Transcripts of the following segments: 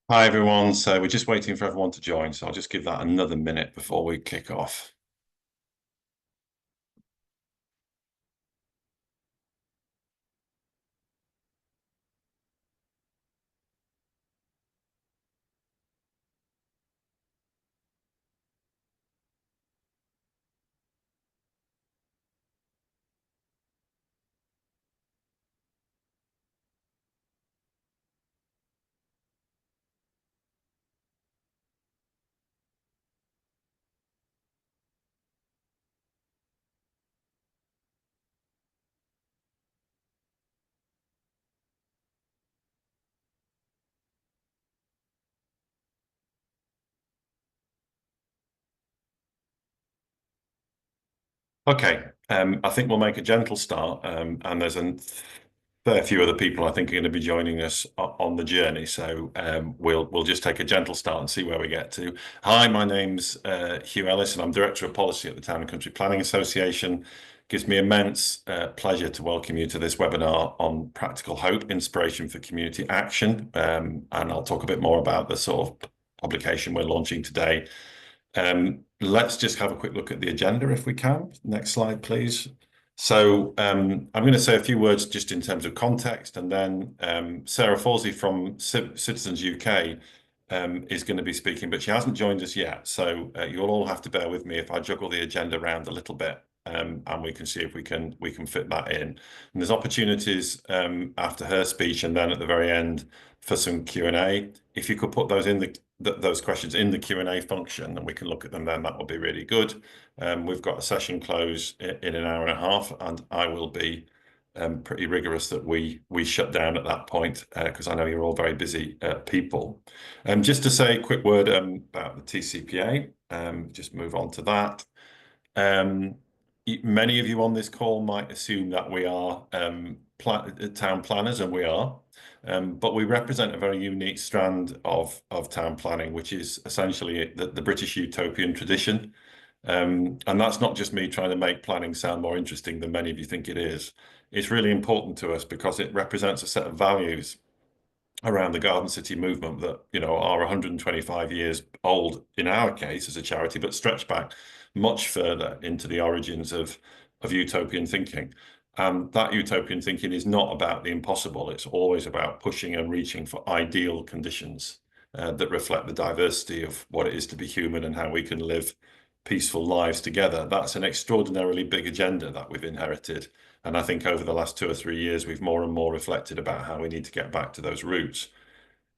Hi everyone. So we're just waiting for everyone to join. So I'll just give that another minute before we kick off. Okay, I think we'll make a gentle start, and there's a fair few other people I think are going to be joining us on the journey. So we'll just take a gentle start and see where we get to. Hi, my name's Hugh Ellis, and I'm Director of Policy at the Town and Country Planning Association. Gives me immense pleasure to welcome you to this webinar on practical hope, inspiration for community action, and I'll talk a bit more about the sort of publication we're launching today. Let's just have a quick look at the agenda if we can. Next slide, please. So I'm going to say a few words just in terms of context, and then Sarah Forsey from Citizens UK is going to be speaking, but she hasn't joined us yet. So you'll all have to bear with me if I juggle the agenda around a little bit, and we can see if we can fit that in. And there's opportunities after her speech, and then at the very end for some Q&A. If you could put those in those questions in the Q&A function, and we can look at them then, that will be really good. We've got a session close in an hour and a half, and I will be pretty rigorous that we shut down at that point because I know you're all very busy people. Just to say a quick word about the TCPA, just move on to that. Many of you on this call might assume that we are town planners, and we are. But we represent a very unique strand of town planning, which is essentially the British utopian tradition. And that's not just me trying to make planning sound more interesting than many of you think it is. It's really important to us because it represents a set of values around the Garden City movement that, are 125 years old in our case as a charity, but stretch back much further into the origins of utopian thinking. That utopian thinking is not about the impossible. It's always about pushing and reaching for ideal conditions that reflect the diversity of what it is to be human and how we can live peaceful lives together. That's an extraordinarily big agenda that we've inherited. And I think over the last 2 or 3 years, we've more and more reflected about how we need to get back to those roots,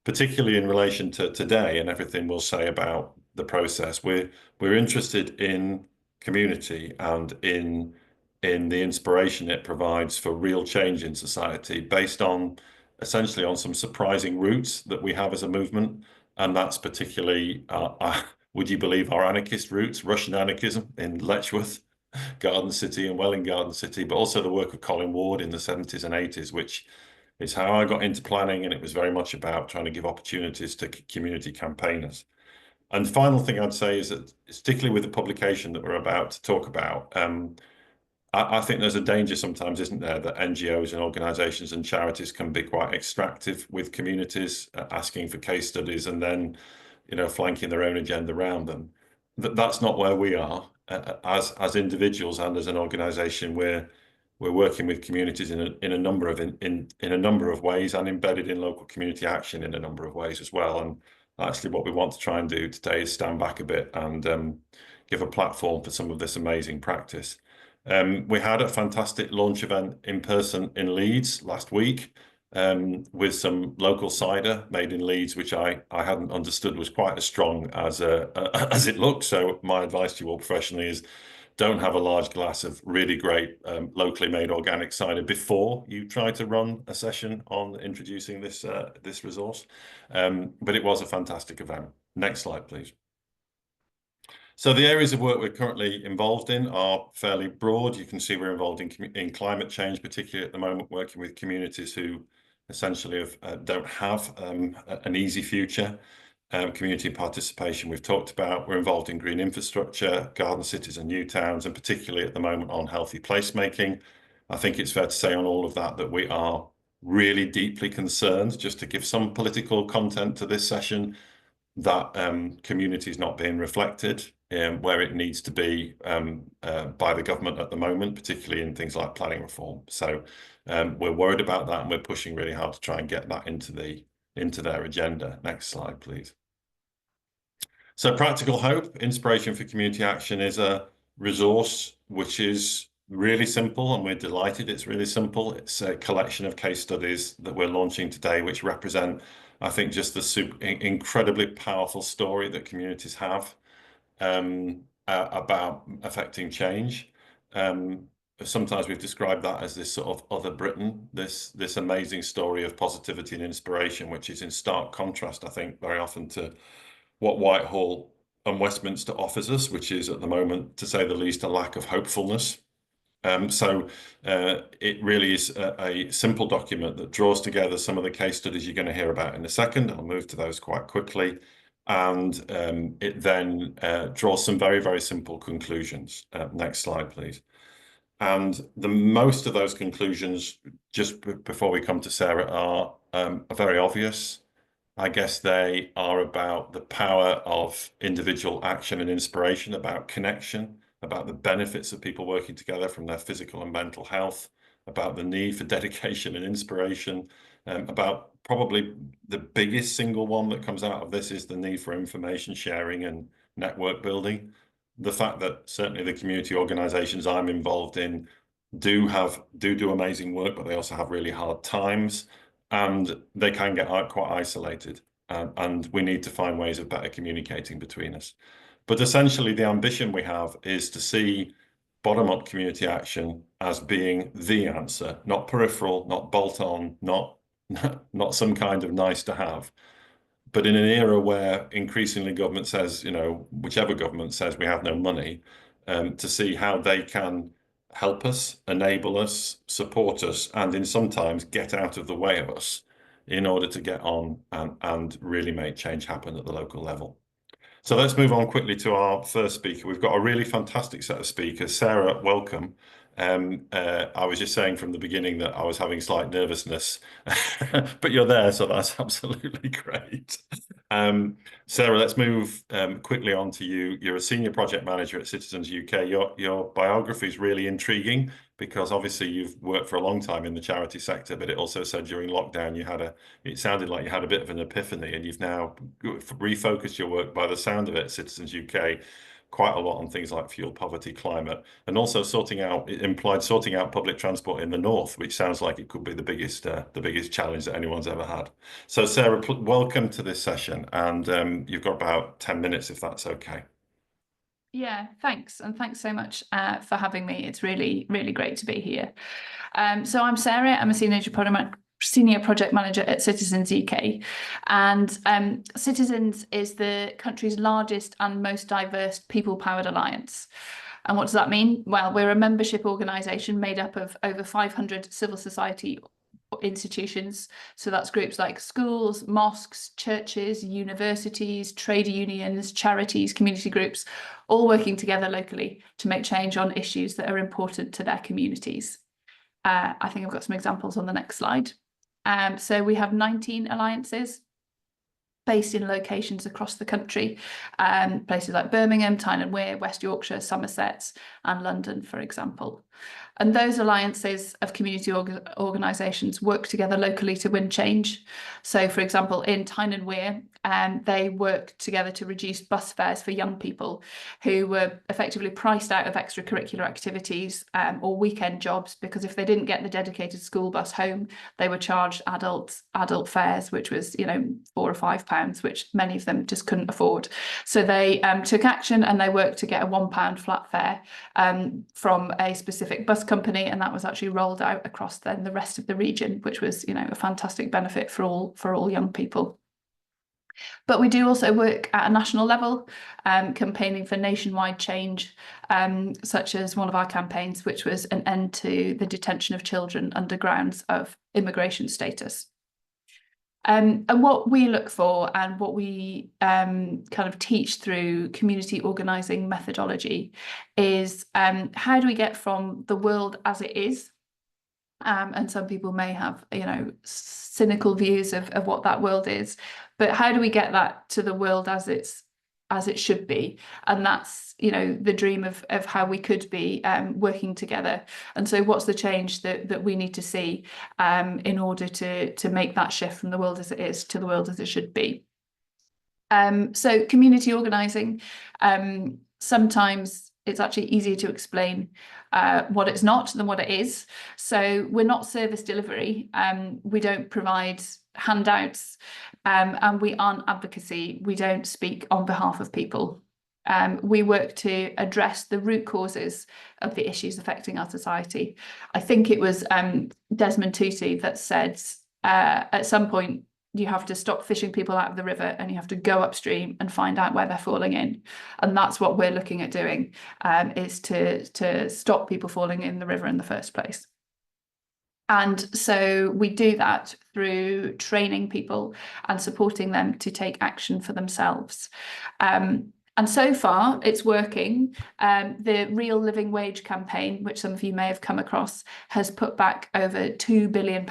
particularly in relation to today and everything we'll say about the process. We're interested in community and in the inspiration it provides for real change in society based on essentially on some surprising roots that we have as a movement. And that's particularly, would you believe, our anarchist roots, Russian anarchism in Letchworth Garden City and Welling Garden City, but also the work of Colin Ward in the 70s and 80s, which is how I got into planning. And it was very much about trying to give opportunities to community campaigners. And the final thing I'd say is that, particularly with the publication that we're about to talk about, I think there's a danger sometimes, isn't there, that NGOs and organizations and charities can be quite extractive with communities, asking for case studies and then, flanking their own agenda around them. That's not where we are. As individuals and as an organization, we're working with communities in a number of ways, and embedded in local community action in a number of ways as well. And actually, what we want to try and do today is stand back a bit and give a platform for some of this amazing practice. We had a fantastic launch event in person in Leeds last week with some local cider made in Leeds, which I hadn't understood was quite as strong as as it looked. So my advice to you all professionally is don't have a large glass of really great locally made organic cider before you try to run a session on introducing this resource. But it was a fantastic event. Next slide, please. So the areas of work we're currently involved in are fairly broad. You can see we're involved in climate change, particularly at the moment, working with communities who essentially don't have an easy future. Community participation we've talked about. We're involved in green infrastructure, garden cities and new towns, and particularly at the moment on healthy placemaking. I think it's fair to say on all of that we are really deeply concerned, just to give some political content to this session, that community is not being reflected where it needs to be by the government at the moment, particularly in things like planning reform. So we're worried about that, and we're pushing really hard to try and get that into their agenda. Next slide, please. So Practical Hope, Inspiration for Community Action, is a resource which is really simple, and we're delighted it's really simple. It's a collection of case studies that we're launching today, which represent, I think, just the incredibly powerful story that communities have about affecting change. Sometimes we've described that as this sort of other Britain, this amazing story of positivity and inspiration, which is in stark contrast, I think, very often to what Whitehall and Westminster offers us, which is at the moment, to say the least, a lack of hopefulness. So it really is a simple document that draws together some of the case studies you're going to hear about in a second. I'll move to those quite quickly. And it then draws some very, very simple conclusions. Next slide, please. And most of those conclusions, just before we come to Sarah, are very obvious. I guess they are about the power of individual action and inspiration, about connection, about the benefits of people working together from their physical and mental health, about the need for dedication and inspiration, about probably the biggest single one that comes out of this is the need for information sharing and network building. The fact that certainly the community organizations I'm involved in do amazing work, but they also have really hard times, and they can get quite isolated. And we need to find ways of better communicating between us. But essentially, the ambition we have is to see bottom-up community action as being the answer, not peripheral, not bolt-on, not some kind of nice to have. But in an era where increasingly government says, whichever government says we have no money, to see how they can help us, enable us, support us, and in sometimes get out of the way of us in order to get on and really make change happen at the local level. So let's move on quickly to our first speaker. We've got a really fantastic set of speakers. Sarah, welcome. I was just saying from the beginning that I was having slight nervousness, but you're there, so that's absolutely great. Sarah, let's move quickly on to you. You're a senior project manager at Citizens UK. Your biography is really intriguing because obviously you've worked for a long time in the charity sector, but it also said during lockdown it sounded like you had a bit of an epiphany, and you've now refocused your work, by the sound of it, Citizens UK, quite a lot on things like fuel poverty, climate, and also sorting out public transport in the north, which sounds like it could be the biggest challenge that anyone's ever had. So Sarah, welcome to this session, and you've got about 10 minutes if that's okay. Yeah, thanks. And thanks so much for having me. It's really, really great to be here. So I'm Sarah. I'm a senior project manager at Citizens UK. And Citizens is the country's largest and most diverse people-powered alliance. And what does that mean? Well, we're a membership organisation made up of over 500 civil society institutions. So that's groups like schools, mosques, churches, universities, trade unions, charities, community groups, all working together locally to make change on issues that are important to their communities. I think I've got some examples on the next slide. So we have 19 alliances based in locations across the country, places like Birmingham, Tyne and Wear, West Yorkshire, Somerset, and London, for example. And those alliances of community organisations work together locally to win change. So, for example, in Tyne and Wear, they work together to reduce bus fares for young people who were effectively priced out of extracurricular activities or weekend jobs, because if they didn't get the dedicated school bus home, they were charged adult fares, which was, £4 or £5, which many of them just couldn't afford. So they took action, and they worked to get a £1 flat fare from a specific bus company, and that was actually rolled out across then the rest of the region, which was, a fantastic benefit for all young people. But we do also work at a national level, campaigning for nationwide change, such as one of our campaigns, which was an end to the detention of children under grounds of immigration status. And what we look for, and what we kind of teach through community organising methodology, is how do we get from the world as it is And some people may have, cynical views of what that world is. But how do we get that to the world as it should be? And that's, the dream of how we could be working together. And so what's the change that we need to see in order to make that shift from the world as it is to the world as it should be? So community organising, sometimes it's actually easier to explain what it's not than what it is. So we're not service delivery. We don't provide handouts, and we aren't advocacy. We don't speak on behalf of people. We work to address the root causes of the issues affecting our society. I think it was Desmond Tutu that said at some point, you have to stop fishing people out of the river and you have to go upstream and find out where they're falling in. And that's what we're looking at doing, is to stop people falling in the river in the first place. And so we do that through training people and supporting them to take action for themselves. And so far, it's working. The Real Living Wage campaign, which some of you may have come across, has put back over £2 billion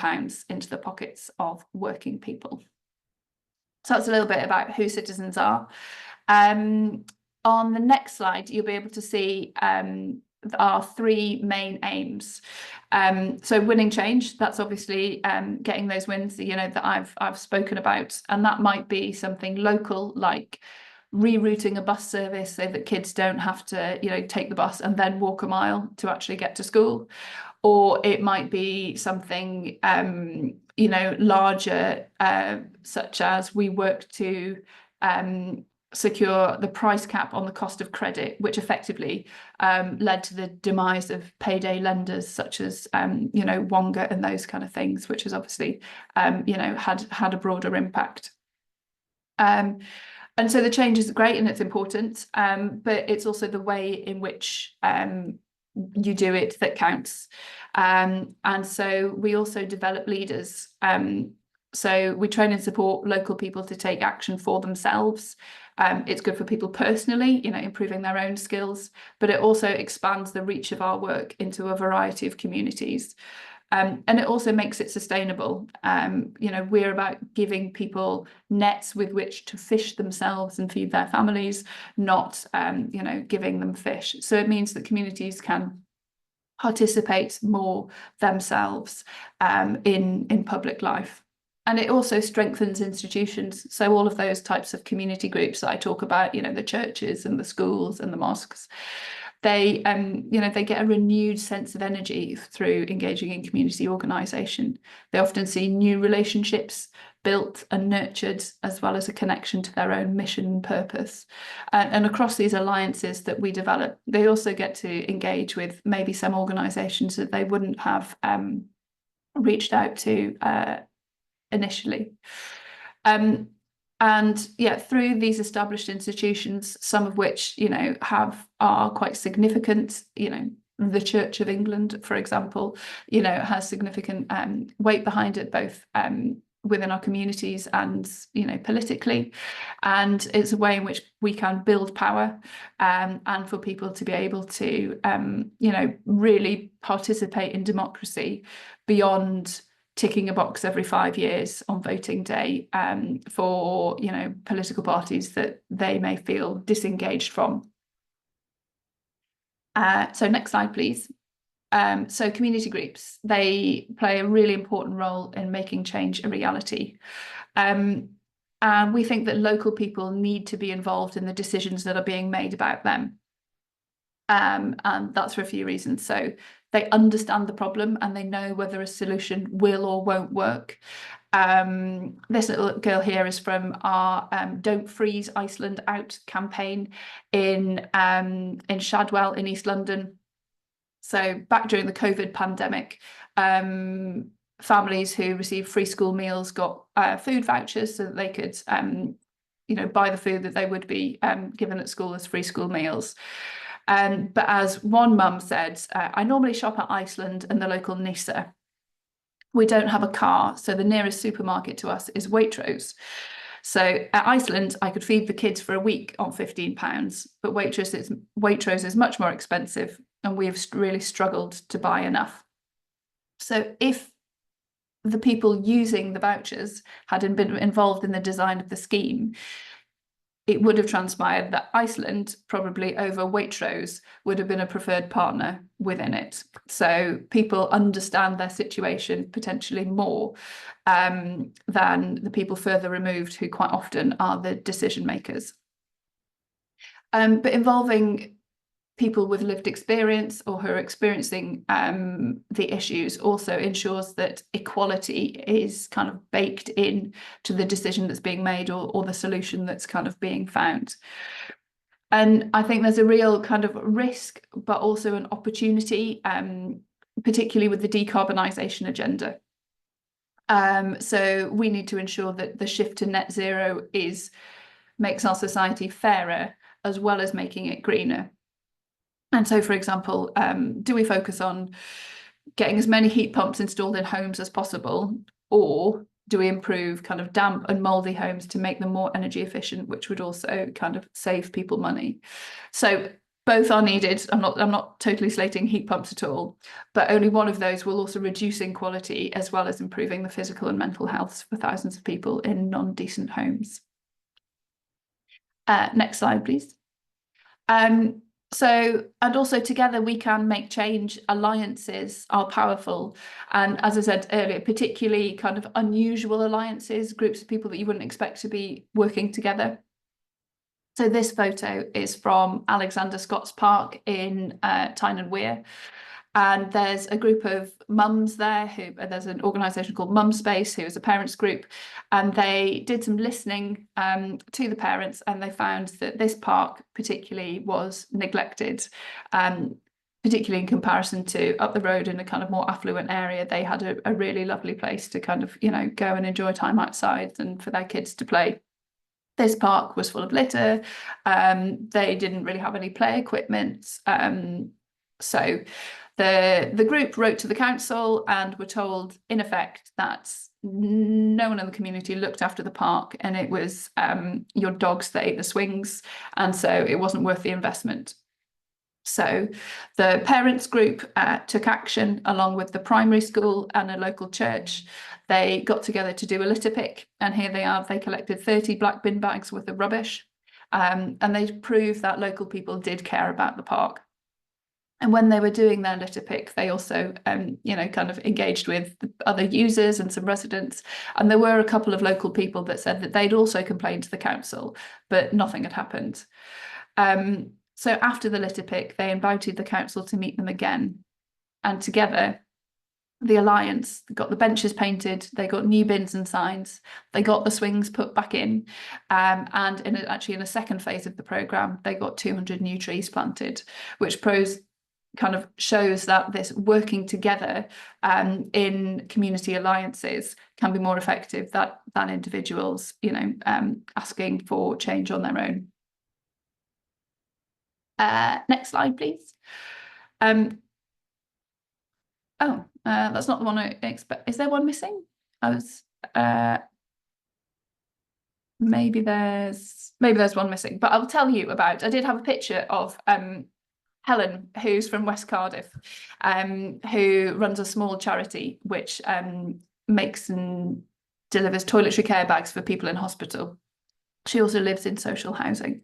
into the pockets of working people. So that's a little bit about who Citizens are. On the next slide, you'll be able to see our three main aims. So winning change, that's obviously getting those wins, that I've spoken about, and that might be something local, like rerouting a bus service so that kids don't have to, take the bus and then walk a mile to actually get to school. Or it might be something, larger, such as we work to secure the price cap on the cost of credit, which effectively led to the demise of payday lenders such as, Wonga and those kind of things, which has obviously, had a broader impact. And so the change is great and it's important, but it's also the way in which you do it that counts. And so we also develop leaders. So we train and support local people to take action for themselves. It's good for people personally, improving their own skills, but it also expands the reach of our work into a variety of communities. And it also makes it sustainable. We're about giving people nets with which to fish themselves and feed their families, not, giving them fish. So it means that communities can participate more themselves in public life. And it also strengthens institutions. So all of those types of community groups that I talk about, the churches and the schools and the mosques, they get a renewed sense of energy through engaging in community organisation. They often see new relationships built and nurtured, as well as a connection to their own mission and purpose. And across these alliances that we develop, they also get to engage with maybe some organisations that they wouldn't have reached out to initially. And yeah, through these established institutions, some of which, are quite significant, the Church of England, for example, has significant weight behind it, both within our communities and, politically. And it's a way in which we can build power and for people to be able to, really participate in democracy beyond ticking a box every 5 years on voting day for, political parties that they may feel disengaged from. So next slide, please. So community groups, they play a really important role in making change a reality. And we think that local people need to be involved in the decisions that are being made about them. And that's for a few reasons. So they understand the problem and they know whether a solution will or won't work. This little girl here is from our Don't Freeze Iceland Out campaign in Shadwell in East London. So back during the COVID pandemic, families who received free school meals got food vouchers so that they could buy the food that they would be given at school as free school meals. But as one mum said, I normally shop at Iceland and the local Nisa. We don't have a car, so the nearest supermarket to us is Waitrose. So at Iceland, I could feed the kids for a week on £15, but Waitrose is much more expensive, and we've really struggled to buy enough. So if the people using the vouchers hadn't been involved in the design of the scheme, it would have transpired that Iceland, probably over Waitrose, would have been a preferred partner within it. So people understand their situation potentially more than the people further removed, who quite often are the decision makers. But involving people with lived experience or who are experiencing the issues also ensures that equality is kind of baked in to the decision that's being made, or the solution that's kind of being found. And I think there's a real kind of risk, but also an opportunity, particularly with the decarbonisation agenda. So we need to ensure that the shift to net zero makes our society fairer, as well as making it greener. And so, for example, do we focus on getting as many heat pumps installed in homes as possible, or do we improve kind of damp and mouldy homes to make them more energy efficient, which would also kind of save people money? So both are needed. I'm not totally slating heat pumps at all, but only one of those will also reduce inequality, as well as improving the physical and mental health for thousands of people in non-decent homes. Next slide, please. So, and also together we can make change. Alliances are powerful. And as I said earlier, particularly kind of unusual alliances, groups of people that you wouldn't expect to be working together. So this photo is from Alexander Scott's Park in Tyne and Wear. And there's a group of mums there there's an organisation called Mum Space, who is a parents group, and they did some listening to the parents, and they found that this park particularly was neglected, particularly in comparison to up the road in a kind of more affluent area. They had a really lovely place to kind of, go and enjoy time outside and for their kids to play. This park was full of litter. They didn't really have any play equipment. So the group wrote to the council and were told, in effect, that no one in the community looked after the park, and it was your dogs that ate the swings, and so it wasn't worth the investment. So the parents group took action along with the primary school and a local church. They got together to do a litter pick, and here they are. They collected 30 black bin bags worth of rubbish, and they proved that local people did care about the park. And when they were doing their litter pick, they also, kind of engaged with other users and some residents. And there were a couple of local people that said that they'd also complained to the council, but nothing had happened. So after the litter pick, they invited the council to meet them again. And together, the Alliance got the benches painted, they got new bins and signs, they got the swings put back in, and in a second phase of the programme, they got 200 new trees planted, which kind of shows that this working together in community alliances can be more effective than individuals, asking for change on their own. Next slide, please. That's not the one I expect. Is there one missing? Maybe there's one missing, but I'll tell you about. I did have a picture of Helen, who's from West Cardiff, who runs a small charity which makes and delivers toiletry care bags for people in hospital. She also lives in social housing.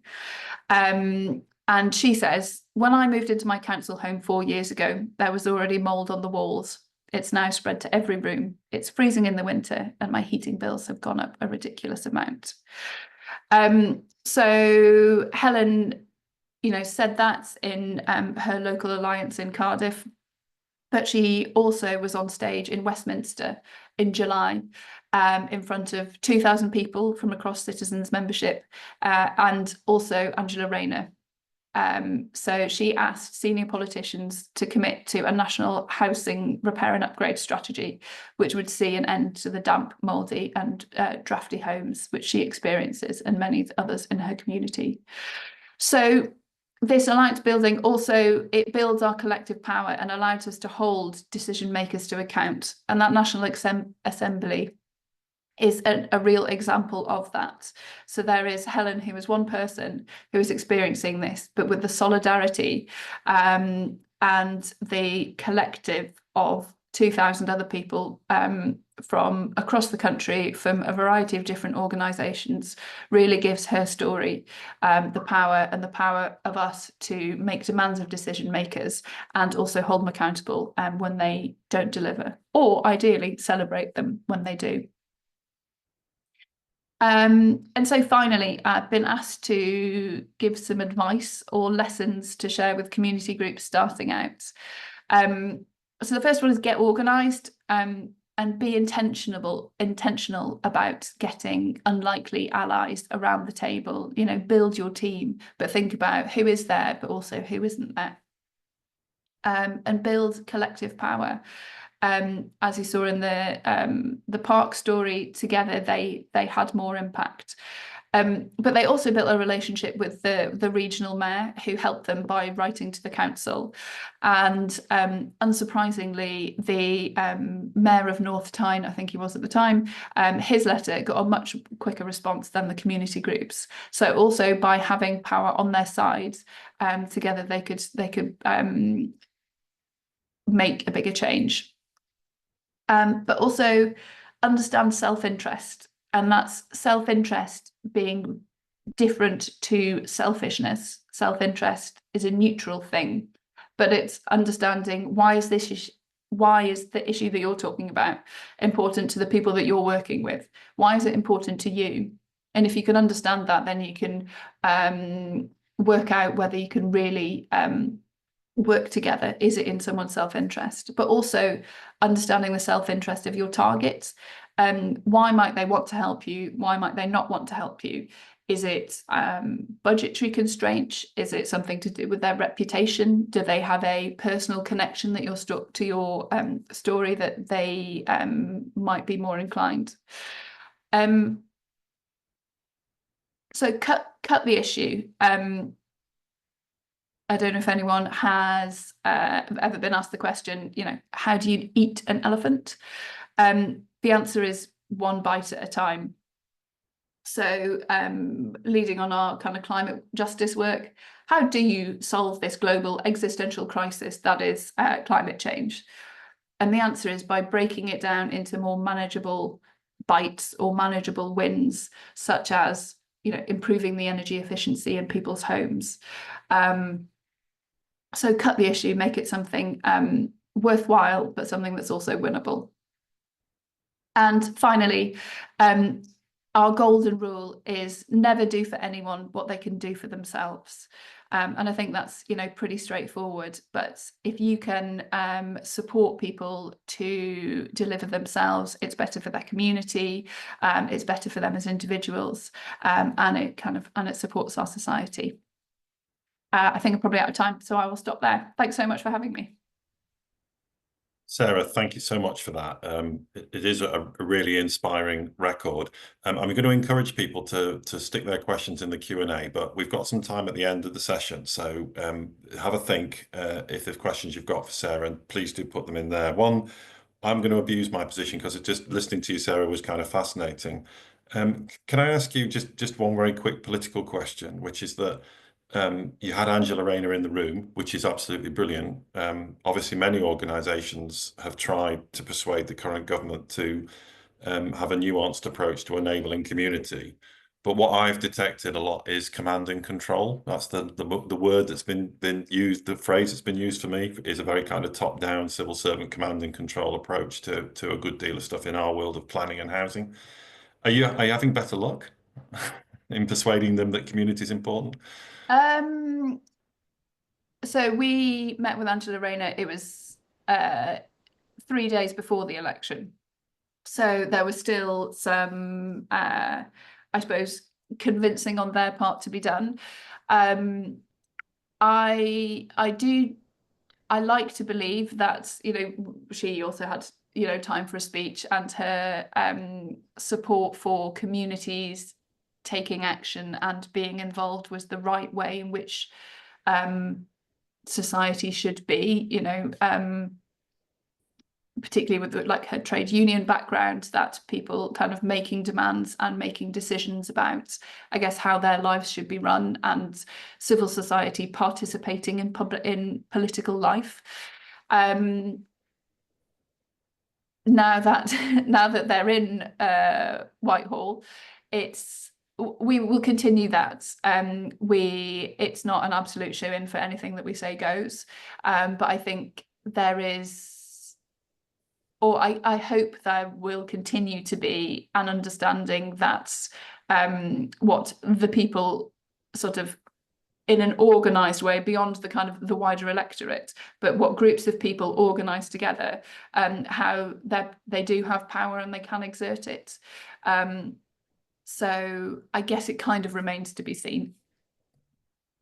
And she says, when I moved into my council home 4 years ago, there was already mould on the walls. It's now spread to every room. It's freezing in the winter, and my heating bills have gone up a ridiculous amount. So Helen, said that in her local alliance in Cardiff, but she also was on stage in Westminster in July in front of 2,000 people from across Citizens membership, and also Angela Rayner. So she asked senior politicians to commit to a national housing repair and upgrade strategy, which would see an end to the damp, mouldy and drafty homes, which she experiences, and many others in her community. So this alliance building also, it builds our collective power and allows us to hold decision makers to account. And that National Assembly is a real example of that. So there is Helen, who is one person who is experiencing this, but with the solidarity and the collective of 2,000 other people from across the country, from a variety of different organisations, really gives her story the power of us to make demands of decision makers and also hold them accountable when they don't deliver, or ideally celebrate them when they do. And so finally, I've been asked to give some advice or lessons to share with community groups starting out. So the first one is get organised and be intentional about getting unlikely allies around the table. You know, build your team, but think about who is there, but also who isn't there. And build collective power. As you saw in the park story, together they had more impact. But they also built a relationship with the regional mayor, who helped them by writing to the council. And unsurprisingly, the mayor of North Tyne, I think he was at the time, his letter got a much quicker response than the community groups. So also by having power on their side, together they could make a bigger change. But also understand self-interest. And that's self-interest being different to selfishness. Self-interest is a neutral thing, but it's understanding why is the issue that you're talking about important to the people that you're working with? Why is it important to you? And if you can understand that, then you can work out whether you can really work together. Is it in someone's self-interest? But also understanding the self-interest of your targets. Why might they want to help you? Why might they not want to help you? Is it budgetary constraints? Is it something to do with their reputation? Do they have a personal connection that to your story that they might be more inclined? So cut the issue. I don't know if anyone has ever been asked the question, you know, how do you eat an elephant? The answer is one bite at a time. So leading on our kind of climate justice work, how do you solve this global existential crisis that is climate change? And the answer is by breaking it down into more manageable bites or manageable wins, such as, you know, improving the energy efficiency in people's homes. So cut the issue, make it something worthwhile, but something that's also winnable. And finally, our golden rule is never do for anyone what they can do for themselves. And I think that's, you know, pretty straightforward. But if you can support people to deliver themselves, it's better for their community, it's better for them as individuals, and it supports our society. I think I'm probably out of time, so I will stop there. Thanks so much for having me. Sarah, thank you so much for that. It is a really inspiring record. I'm going to encourage people to stick their questions in the Q&A, but we've got some time at the end of the session. So have a think if there's questions you've got for Sarah, and please do put them in there. One, I'm going to abuse my position because just listening to you, Sarah, was kind of fascinating. Can I ask you just one very quick political question, which is that you had Angela Rayner in the room, which is absolutely brilliant. Obviously, many organisations have tried to persuade the current government to have a nuanced approach to enabling community. But what I've detected a lot is command and control. That's the word that's been used, the phrase that's been used for me is a very kind of top-down civil servant command and control approach to a good deal of stuff in our world of planning and housing. Are you having better luck in persuading them that community is important? So we met with Angela Rayner, it was 3 days before the election. So there was still some, I suppose, convincing on their part to be done. I like to believe that, you know, she also had, you know, time for a speech, and her support for communities taking action and being involved was the right way in which society should be, you know, particularly with like her trade union background, that people kind of making demands and making decisions about, I guess, how their lives should be run, and civil society participating in political life. now that now that they're in Whitehall, we will continue that. It's not an absolute shoe-in for anything that we say goes, but I think there is, or I hope there will continue to be an understanding that what the people sort of in an organised way beyond the kind of the wider electorate, but what groups of people organise together, how they do have power and they can exert it. So I guess it kind of remains to be seen.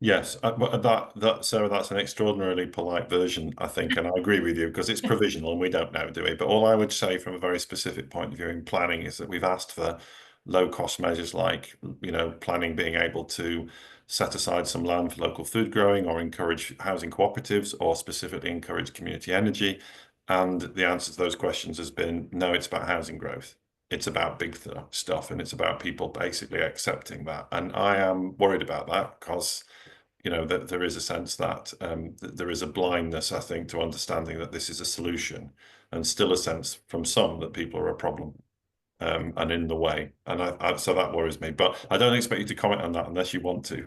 Yes, that Sarah, that's an extraordinarily polite version, I think, and I agree with you because it's provisional and we don't know, do we? But all I would say from a very specific point of view in planning is that we've asked for low-cost measures like, planning being able to set aside some land for local food growing or encourage housing cooperatives or specifically encourage community energy. And the answer to those questions has been no, it's about housing growth. It's about big stuff and it's about people basically accepting that. And I am worried about that because that there is a sense that there is a blindness, I think, to understanding that this is a solution, and still a sense from some that people are a problem and in the way. And so that worries me. But I don't expect you to comment on that unless you want to.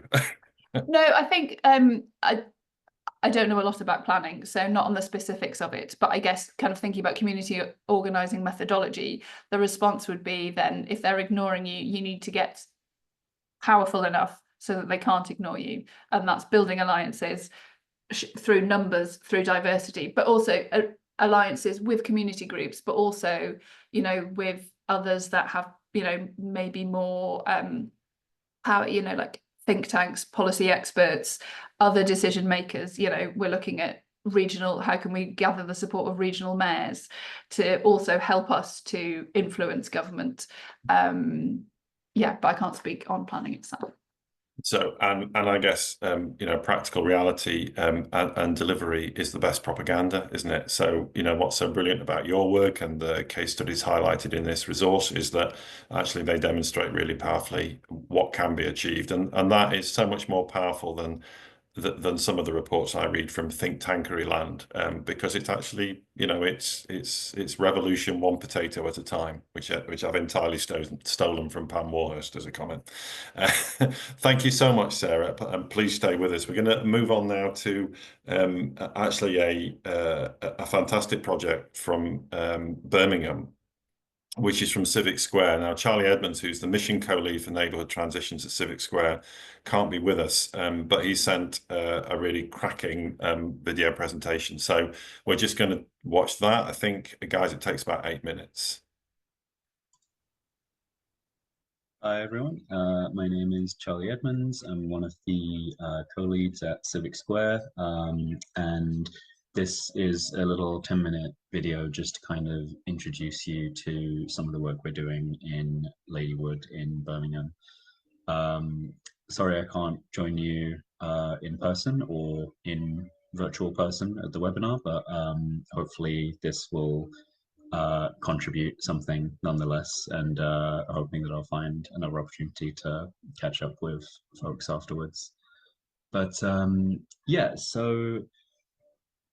No, I think I don't know a lot about planning, so not on the specifics of it, but I guess kind of thinking about community organising methodology, the response would be then if they're ignoring you, you need to get powerful enough so that they can't ignore you. And that's building alliances through numbers, through diversity, but also alliances with community groups, but also, with others that have, maybe more power, like think tanks, policy experts, other decision makers. We're looking at how can we gather the support of regional mayors to also help us to influence government. But I can't speak on planning itself. So, and I guess, practical reality and delivery is the best propaganda, isn't it? So, what's so brilliant about your work and the case studies highlighted in this resource is that actually they demonstrate really powerfully what can be achieved. And that is so much more powerful than some of the reports I read from think tankery land, because it's actually, it's revolution one potato at a time, which I've entirely stolen from Pam Warhurst as a comment. Thank you so much, Sarah, and please stay with us. We're going to move on now to actually a fantastic project from Birmingham, which is from Civic Square. Now, Charlie Edmonds, who's the mission co-lead for neighbourhood transitions at Civic Square, can't be with us, but he sent a really cracking video presentation. So we're just going to watch that. I think, guys, it takes about 8 minutes. Hi, everyone. My name is Charlie Edmonds. I'm one of the co-leads at Civic Square, and this is a little 10-minute video just to kind of introduce you to some of the work we're doing in Ladywood in Birmingham. Sorry I can't join you in person or in virtual person at the webinar, but hopefully this will contribute something nonetheless, and hoping that I'll find another opportunity to catch up with folks afterwards. But so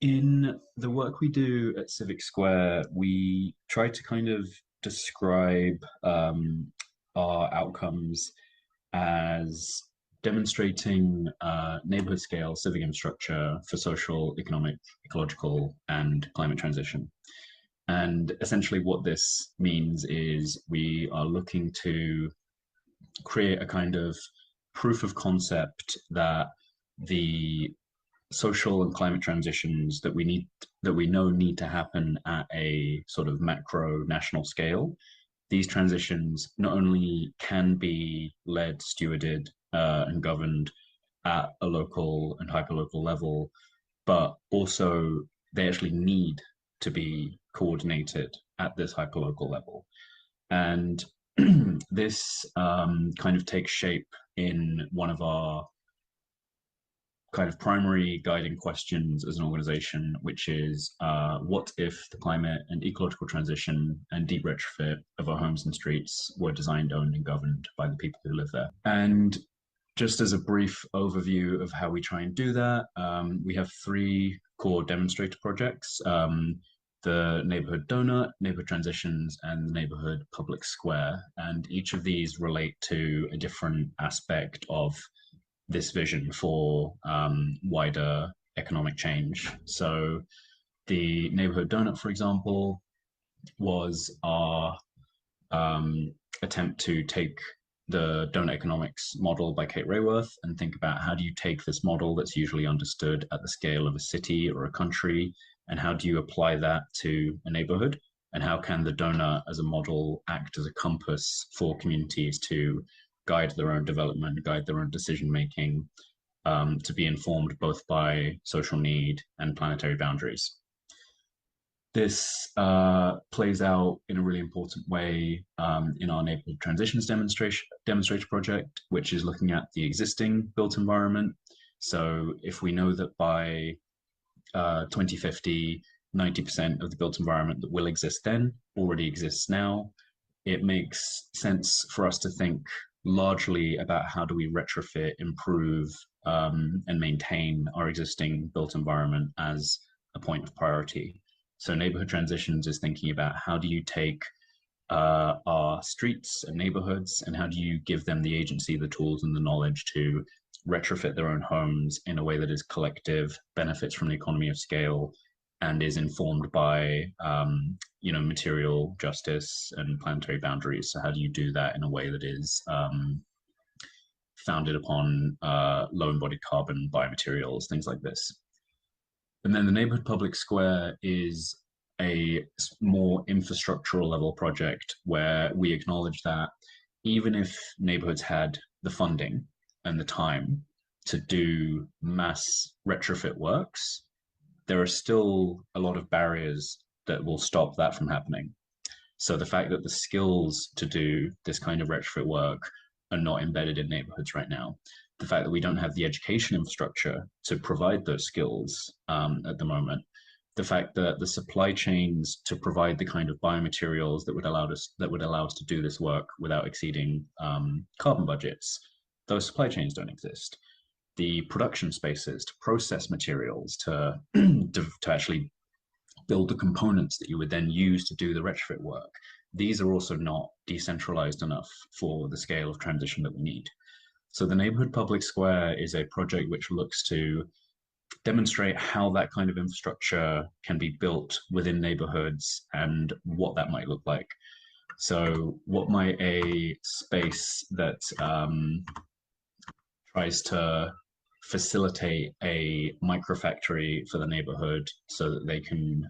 in the work we do at Civic Square, we try to kind of describe our outcomes as demonstrating neighborhood scale civic infrastructure for social, economic, ecological, and climate transition. And essentially what this means is we are looking to create a kind of proof of concept that the social and climate transitions that we know need to happen at a sort of macro national scale, these transitions not only can be led, stewarded, and governed at a local and hyperlocal level, but also they actually need to be coordinated at this hyperlocal level. And this kind of takes shape in one of our kind of primary guiding questions as an organization, which is what if the climate and ecological transition and deep retrofit of our homes and streets were designed, owned, and governed by the people who live there? And just as a brief overview of how we try and do that, we have 3 core demonstrator projects. the neighborhood donut, neighborhood transitions, and the neighborhood public square. And each of these relate to a different aspect of this vision for wider economic change. So the neighborhood donut, for example, was our attempt to take the donut economics model by Kate Raworth and think about how do you take this model that's usually understood at the scale of a city or a country, and how do you apply that to a neighborhood, and how can the donut as a model act as a compass for communities to guide their own development, guide their own decision making, to be informed both by social need and planetary boundaries. This plays out in a really important way in our neighborhood transitions demonstration project, which is looking at the existing built environment. So if we know that by 2050, 90% of the built environment that will exist then already exists now, it makes sense for us to think largely about how do we retrofit, improve, and maintain our existing built environment as a point of priority. So neighborhood transitions is thinking about how do you take our streets and neighborhoods, and how do you give them the agency, the tools, and the knowledge to retrofit their own homes in a way that is collective, benefits from the economy of scale, and is informed by material justice and planetary boundaries. So how do you do that in a way that is founded upon low embodied carbon, biomaterials, things like this? And then the neighborhood public square is a more infrastructural level project where we acknowledge that even if neighborhoods had the funding and the time to do mass retrofit works, there are still a lot of barriers that will stop that from happening. So the fact that the skills to do this kind of retrofit work are not embedded in neighborhoods right now, the fact that we don't have the education infrastructure to provide those skills at the moment, the fact that the supply chains to provide the kind of biomaterials that would allow us to do this work without exceeding carbon budgets, those supply chains don't exist. The production spaces to process materials to actually build the components that you would then use to do the retrofit work, these are also not decentralized enough for the scale of transition that we need. So the neighborhood public square is a project which looks to demonstrate how that kind of infrastructure can be built within neighborhoods and what that might look like. So what might a space that tries to facilitate a microfactory for the neighborhood so that they can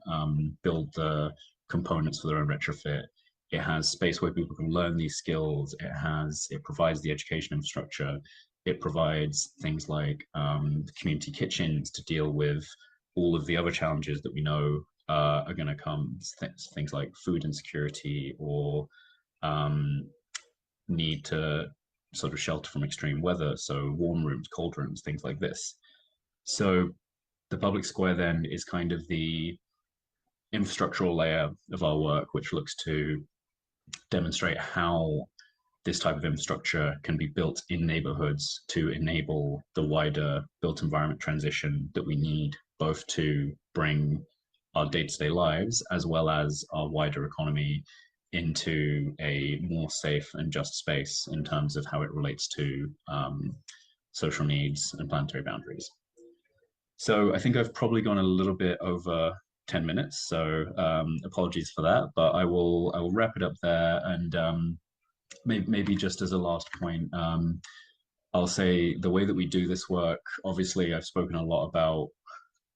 build the components for their own retrofit? It has space where people can learn these skills. It provides the education infrastructure. It provides things like community kitchens to deal with all of the other challenges that we know are going to come, things like food insecurity or need to sort of shelter from extreme weather. So warm rooms, cold rooms, things like this. So the public square then is kind of the infrastructural layer of our work, which looks to demonstrate how this type of infrastructure can be built in neighborhoods to enable the wider built environment transition that we need, both to bring our day-to-day lives as well as our wider economy into a more safe and just space in terms of how it relates to social needs and planetary boundaries. So I think I've probably gone a little bit over 10 minutes, so apologies for that, but I will wrap it up there. And maybe just as a last point, I'll say the way that we do this work, obviously I've spoken a lot about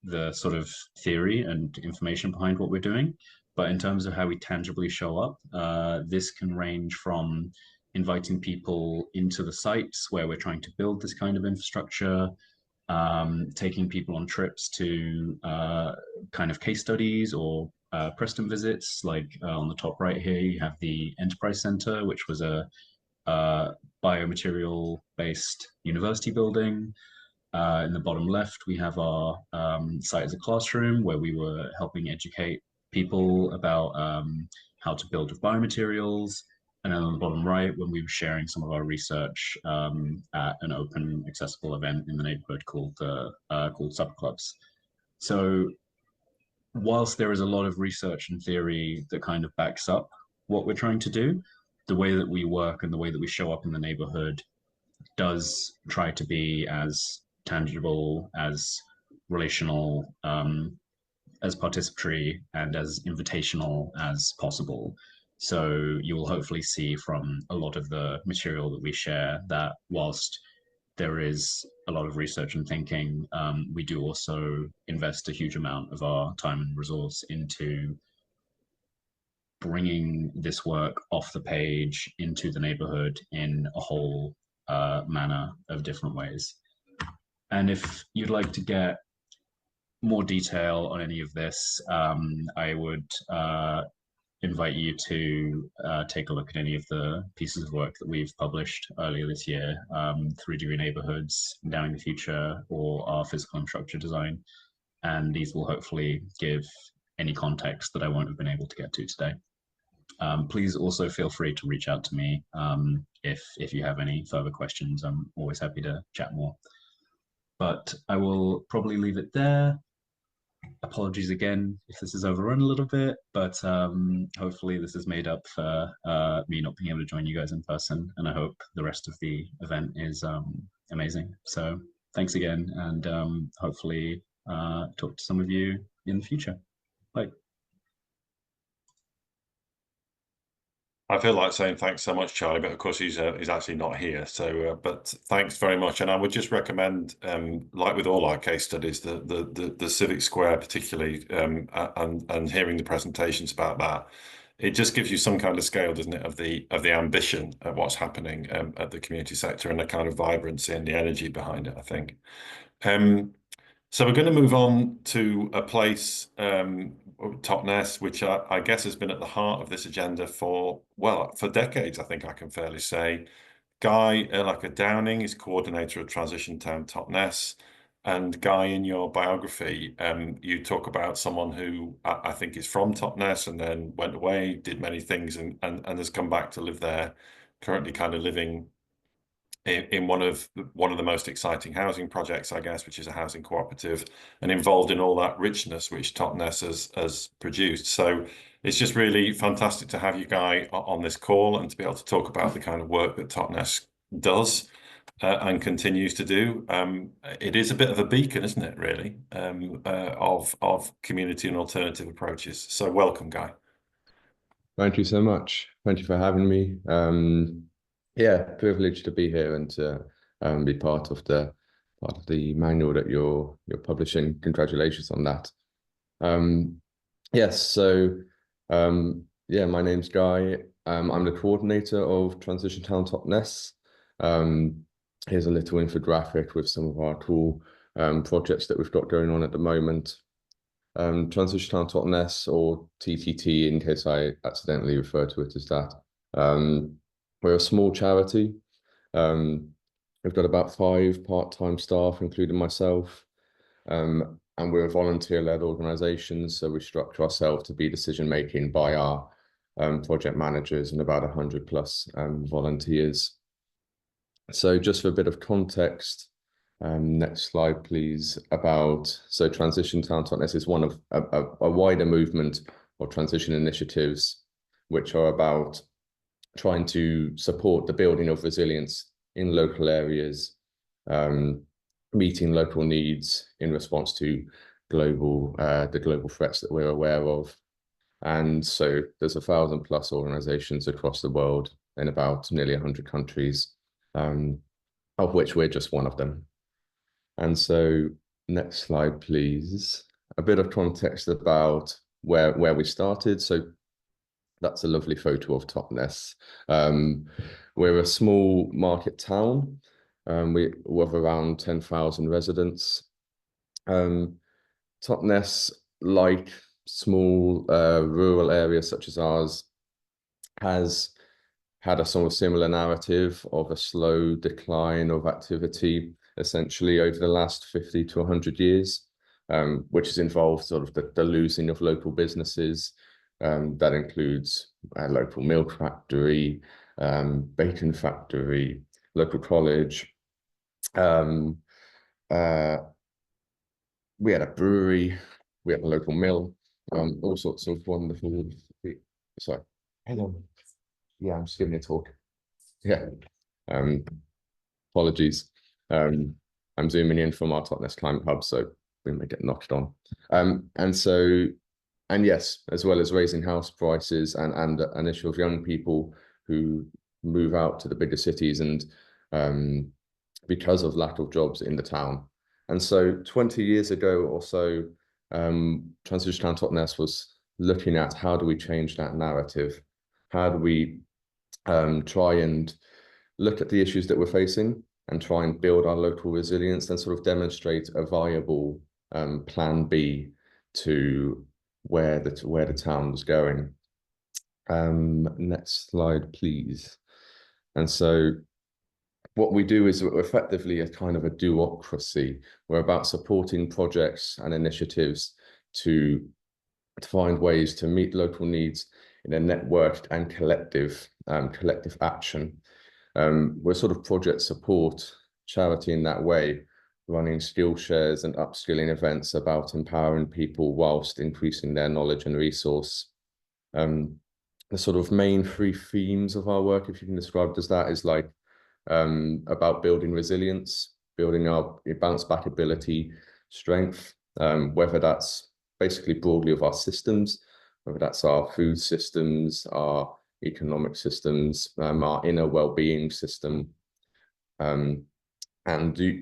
the sort of theory and information behind what we're doing, but in terms of how we tangibly show up, this can range from inviting people into the sites where we're trying to build this kind of infrastructure, taking people on trips to kind of case studies or Preston visits, like on the top right here, you have the Enterprise Center, which was a biomaterial-based university building. In the bottom left, we have our site as a classroom where we were helping educate people about how to build with biomaterials. And then on the bottom right, when we were sharing some of our research at an open, accessible event in the neighborhood called Supper Clubs. So whilst there is a lot of research and theory that kind of backs up what we're trying to do, the way that we work and the way that we show up in the neighborhood does try to be as tangible, as relational, as participatory, and as invitational as possible. So you will hopefully see from a lot of the material that we share that whilst there is a lot of research and thinking, we do also invest a huge amount of our time and resource into bringing this work off the page into the neighborhood in a whole manner of different ways. And if you'd like to get more detail on any of this, I would invite you to take a look at any of the pieces of work that we've published earlier this year, 3D neighborhoods, Endowing the Future, or our physical infrastructure design. And these will hopefully give any context that I won't have been able to get to today. Please also feel free to reach out to me if you have any further questions. I'm always happy to chat more. But I will probably leave it there. Apologies again if this is overrun a little bit, but hopefully this is made up for me not being able to join you guys in person, and I hope the rest of the event is amazing. So thanks again, and hopefully talk to some of you in the future. Bye. I feel like saying thanks so much, Charlie, but of course he's actually not here. So, but thanks very much. And I would just recommend, like with all our case studies, the Civic Square particularly, and hearing the presentations about that. It just gives you some kind of scale, doesn't it, of the ambition of what's happening at the community sector and the kind of vibrancy and the energy behind it, I think. So we're going to move on to a place, Totnes, which I guess has been at the heart of this agenda for decades, I think I can fairly say. Guy Erlacher-Downing is coordinator of Transition Town Totnes. And Guy, in your biography, you talk about someone who I think is from Totnes and then went away, did many things, and has come back to live there, currently kind of living in one of the most exciting housing projects, I guess, which is a housing cooperative, and involved in all that richness which Totnes has produced. So it's just really fantastic to have you, Guy, on this call and to be able to talk about the kind of work that Totnes does and continues to do. It is a bit of a beacon, isn't it, really, of community and alternative approaches. So welcome, Guy. Thank you so much. Thank you for having me. Yeah, privileged to be here and to be part of the manual that you're publishing. Congratulations on that. Yes, so yeah, my name's Guy. I'm the coordinator of Transition Town Totnes. Here's a little infographic with some of our cool projects that we've got going on at the moment. Transition Town Totnes, or TTT, in case I accidentally refer to it as that. We're a small charity. We've got about 5 part-time staff, including myself. And we're a volunteer-led organisation, so we structure ourselves to be decision-making by our project managers and about 100 plus volunteers. So just for a bit of context, next slide, please, so Transition Town Totnes is one of a wider movement of transition initiatives, which are about trying to support the building of resilience in local areas, meeting local needs in response to the global threats that we're aware of. And so there's 1,000 plus organizations across the world in about nearly 100 countries, of which we're just one of them. And so next slide, please. A bit of context about where we started. So that's a lovely photo of Totnes. We're a small market town. We have around 10,000 residents. Totnes, like small rural areas such as ours, has had a sort of similar narrative of a slow decline of activity, essentially over the last 50 to 100 years, which has involved sort of the losing of local businesses. That includes a local milk factory, bacon factory, local college. We had a brewery, we had a local mill. all sorts of wonderful, sorry, hello. Yeah, I'm just giving a talk. Yeah, apologies. I'm zooming in from our Totnes Climate Hub, so we may get knocked on. And yes, as well as raising house prices and an issue of young people who move out to the bigger cities and because of lack of jobs in the town. And so 20 years ago or so, Transition Town Totnes was looking at how do we change that narrative? How do we try and look at the issues that we're facing and try and build our local resilience and sort of demonstrate a viable plan B to where the town was going. Next slide, please. And so what we do is we're effectively a kind of a do-ocracy. We're about supporting projects and initiatives to find ways to meet local needs in a networked and collective action. We're sort of project support charity in that way, running skill shares and upskilling events about empowering people whilst increasing their knowledge and resource. The sort of main three themes of our work, if you can describe it as that, is like about building resilience, building our bounce back ability, strength, whether that's basically broadly of our systems, whether that's our food systems, our economic systems, our inner well-being system, and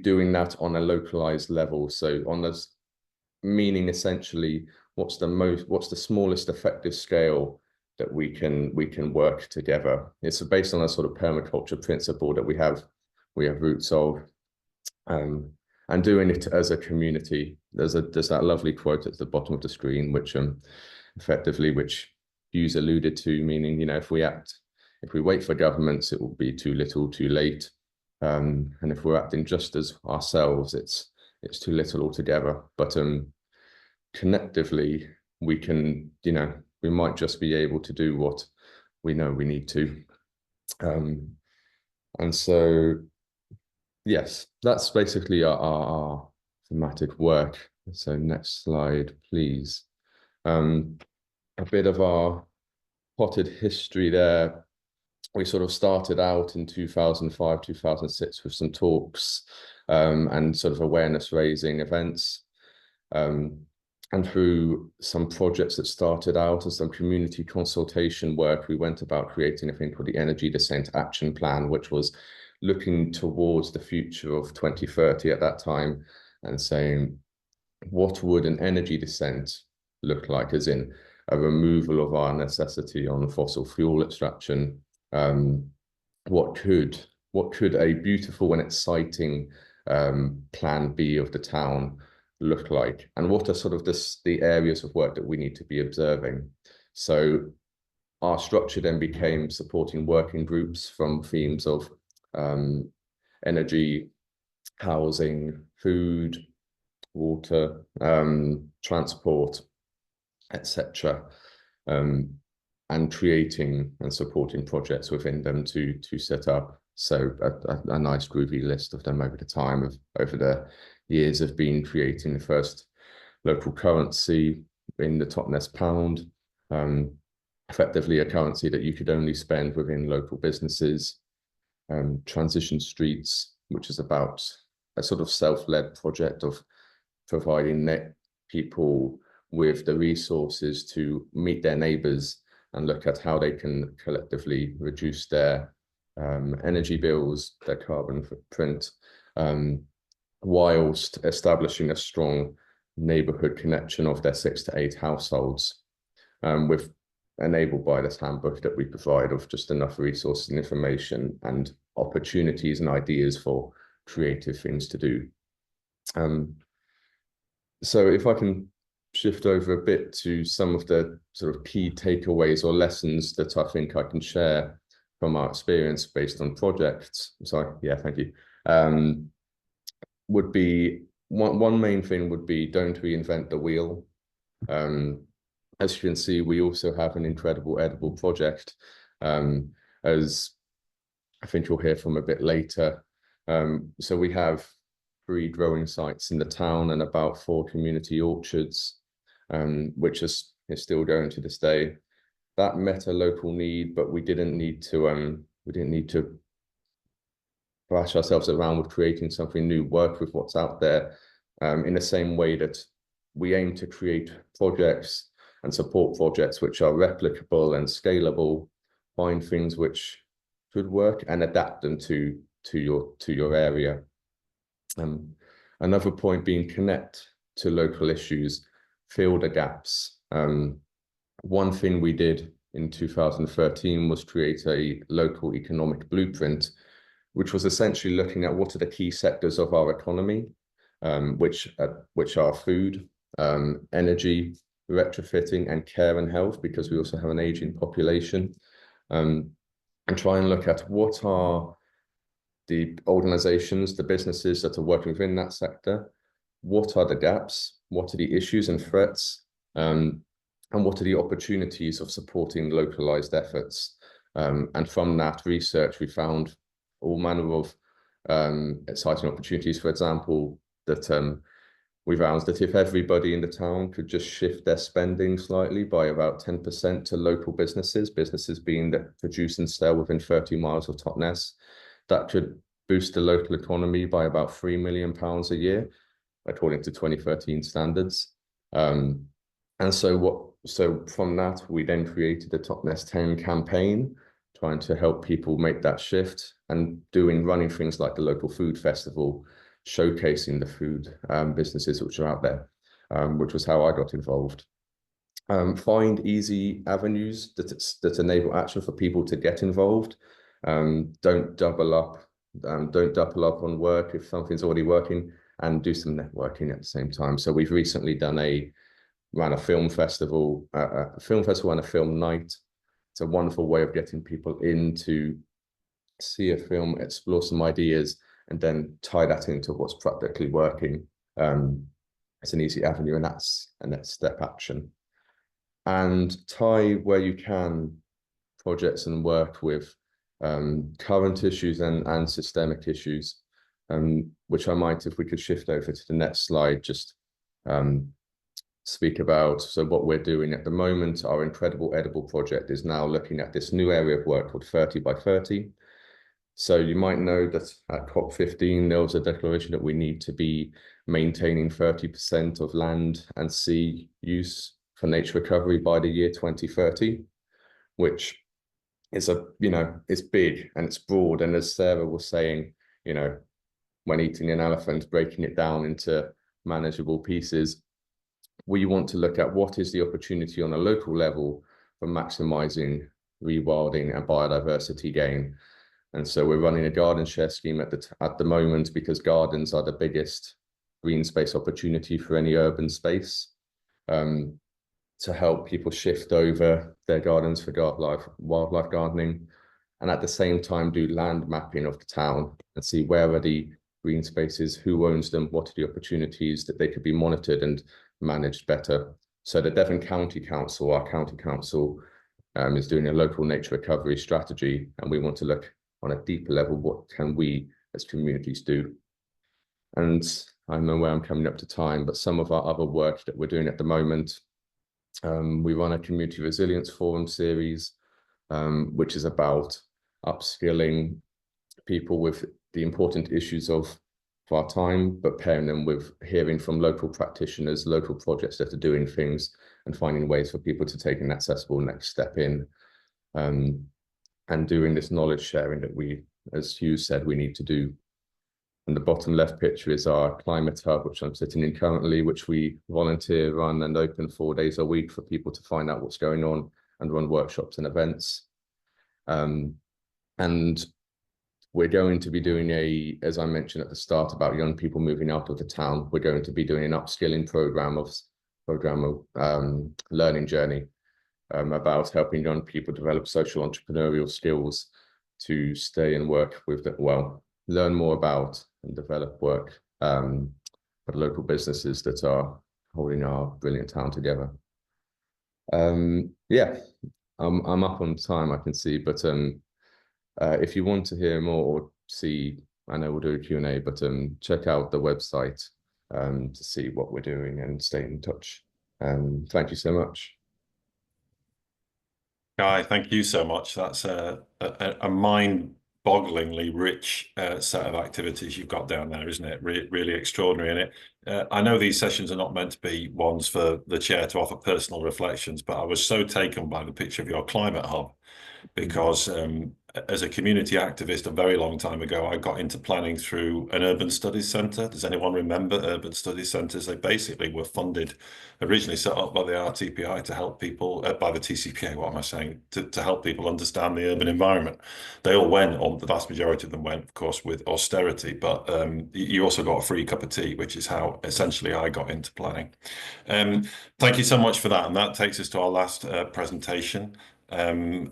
doing that on a localized level. So on this, meaning essentially what's the smallest effective scale that we can work together. It's based on a sort of permaculture principle that we have roots of, and doing it as a community. There's that lovely quote at the bottom of the screen, which effectively, which Hugh's alluded to, meaning, you know, if we wait for governments, it will be too little, too late. And if we're acting just as ourselves, it's too little altogether. But connectively, we can, you know, we might just be able to do what we know we need to. And so, yes, that's basically our thematic work. So next slide, please. A bit of our potted history there. We sort of started out in 2005, 2006 with some talks and sort of awareness raising events. And through some projects that started out and some community consultation work, we went about creating a thing called the Energy Descent Action Plan, which was looking towards the future of 2030 at that time and saying, what would an energy descent look like, as in a removal of our necessity on fossil fuel extraction? What could a beautiful and exciting plan B of the town look like, and what are sort of the areas of work that we need to be observing? So our structure then became supporting working groups from themes of energy, housing, food, water, transport, etc., and creating and supporting projects within them to set up. So a nice groovy list of them over the time over the years have been creating the first local currency in the Totnes pound, effectively a currency that you could only spend within local businesses. Transition Streets, which is about a sort of self-led project of providing people with the resources to meet their neighbours and look at how they can collectively reduce their energy bills, their carbon footprint, whilst establishing a strong neighbourhood connection of their 6 to 8 households, with enabled by this handbook that we provide of just enough resources and information and opportunities and ideas for creative things to do. So if I can shift over a bit to some of the sort of key takeaways or lessons that I think I can share from our experience based on projects. Sorry, yeah, thank you. Would be one main thing would be don't reinvent the wheel. As you can see, we also have an incredible edible project, as I think you'll hear from a bit later. So we have 3 growing sites in the town and about 4 community orchards, which is is still going to this day. That met a local need, but we didn't need to bash ourselves around with creating something new, work with what's out there, in the same way that we aim to create projects and support projects which are replicable and scalable, find things which could work and adapt them to your area. Another point being connect to local issues, fill the gaps. One thing we did in 2013 was create a local economic blueprint, which was essentially looking at what are the key sectors of our economy, which are food, energy, retrofitting, and care and health, because we also have an aging population, and try and look at what are the organizations, the businesses that are working within that sector, what are the gaps, what are the issues and threats, and what are the opportunities of supporting localized efforts. And from that research, we found all manner of exciting opportunities. For example, that we found that if everybody in the town could just shift their spending slightly by about 10% to local businesses being that produce and sell within 30 miles of Totnes, that could boost the local economy by about £3 million a year, according to 2013 standards. And so from that, we then created the Totnes 10 campaign, trying to help people make that shift and running things like the local food festival, showcasing the food businesses which are out there, which was how I got involved. Find easy avenues that enable action for people to get involved. Don't double up on work if something's already working, and do some networking at the same time. So we've recently ran a film festival and a film night. It's a wonderful way of getting people in to see a film, explore some ideas, and then tie that into what's practically working. It's an easy avenue, and that's a next step action. And tie, where you can, projects and work with current issues and systemic issues, which I might, if we could shift over to the next slide, just speak about. So what we're doing at the moment, our Incredible Edible project is now looking at this new area of work called 30 by 30. So you might know that at COP15, there was a declaration that we need to be maintaining 30% of land and sea use for nature recovery by the year 2030, which is it's big and it's broad. And as Sarah was saying, when eating an elephant, breaking it down into manageable pieces, we want to look at what is the opportunity on a local level for maximizing rewilding and biodiversity gain. And so we're running a garden share scheme at the moment, because gardens are the biggest green space opportunity for any urban space, to help people shift over their gardens for wildlife gardening, and at the same time do land mapping of the town and see where are the green spaces, who owns them, what are the opportunities that they could be monitored and managed better. So the Devon County Council, our county council, is doing a local nature recovery strategy, and we want to look on a deeper level, what can we as communities do? And I know where I'm coming up to time, but some of our other work that we're doing at the moment, we run a community resilience forum series, which is about upskilling people with the important issues of our time, but pairing them with hearing from local practitioners, local projects that are doing things, and finding ways for people to take an accessible next step in, and doing this knowledge sharing that we, as Hugh said, we need to do. And the bottom left picture is our climate hub, which I'm sitting in currently, which we volunteer, run and open 4 days a week for people to find out what's going on and run workshops and events. And we're going to be doing as I mentioned at the start about young people moving out of the town, we're going to be doing an upskilling program of learning journey, about helping young people develop social entrepreneurial skills to stay and work with learn more about and develop work for local businesses that are holding our brilliant town together. Yeah, I'm up on time, I can see, but if you want to hear more or see, I know we'll do a Q&A, but check out the website to see what we're doing and stay in touch. Thank you so much. Guy, thank you so much. That's a mind-bogglingly rich set of activities you've got down there, isn't it? Really extraordinary. And I know these sessions are not meant to be ones for the chair to offer personal reflections, but I was so taken by the picture of your climate hub because as a community activist a very long time ago, I got into planning through an urban studies centre. Does anyone remember urban studies centres? They basically were funded, originally set up by the RTPI to help people, by the TCPA, what am I saying, to help people understand the urban environment. They all went, or the vast majority of them went, of course, with austerity, but you also got a free cup of tea, which is how essentially I got into planning. Thank you so much for that. And that takes us to our last presentation. That's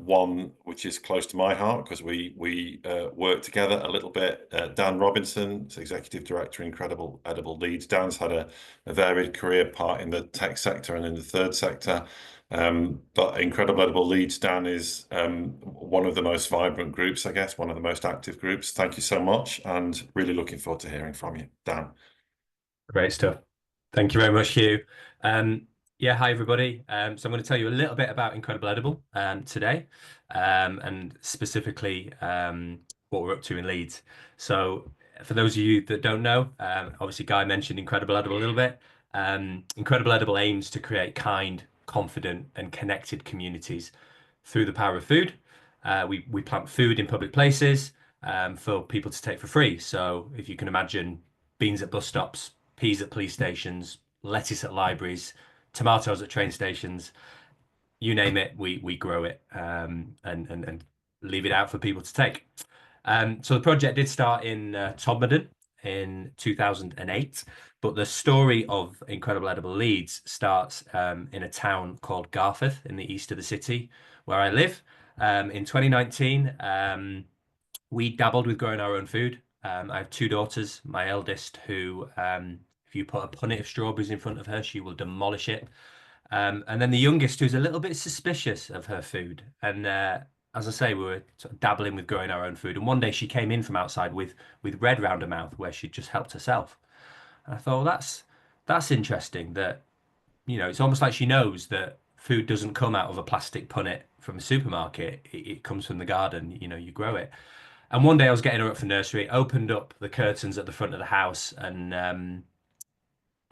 one which is close to my heart because we work together a little bit. Dan Robinson is Executive Director, Incredible Edible Leeds. Dan's had a varied career, part in the tech sector and in the third sector. But Incredible Edible Leeds, Dan, is one of the most vibrant groups, I guess, one of the most active groups. Thank you so much, and really looking forward to hearing from you, Dan. Great stuff. Thank you very much, Hugh. Yeah, hi everybody. So I'm going to tell you a little bit about Incredible Edible today, and specifically what we're up to in Leeds. So for those of you that don't know, obviously Guy mentioned Incredible Edible a little bit. Incredible Edible aims to create kind, confident and connected communities through the power of food. We plant food in public places for people to take for free. So if you can imagine beans at bus stops, peas at police stations, lettuce at libraries, tomatoes at train stations, you name it, we grow it and leave it out for people to take. So the project did start in Totnes in 2008, but the story of Incredible Edible Leeds starts in a town called Garforth in the east of the city where I live. In 2019, we dabbled with growing our own food. I have two daughters, my eldest, who if you put a punnet of strawberries in front of her, she will demolish it. And then the youngest, who's a little bit suspicious of her food. And as I say, we were sort of dabbling with growing our own food. And one day she came in from outside with red round her mouth where she'd just helped herself. And I thought, well, that's interesting that, you know, it's almost like she knows that food doesn't come out of a plastic punnet from a supermarket. It comes from the garden, you know, you grow it. And one day I was getting her up for nursery, opened up the curtains at the front of the house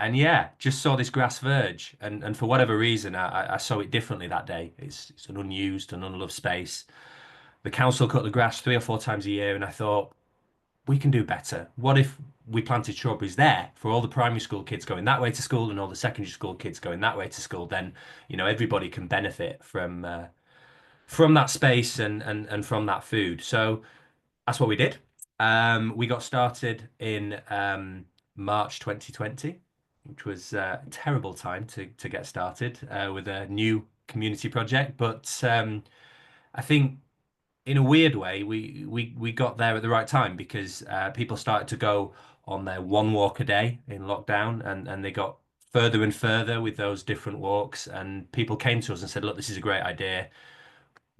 and yeah, just saw this grass verge. And for whatever reason, I saw it differently that day. It's an unused and unloved space. The council cut the grass 3 or 4 times a year, and I thought, we can do better. What if we planted strawberries there for all the primary school kids going that way to school and all the secondary school kids going that way to school? Then, you know, everybody can benefit from that space and from that food. So that's what we did. We got started in March 2020, which was a terrible time to get started with a new community project. But I think in a weird way, we got there at the right time because people started to go on their one walk a day in lockdown, and they got further and further with those different walks. And people came to us and said, look, this is a great idea.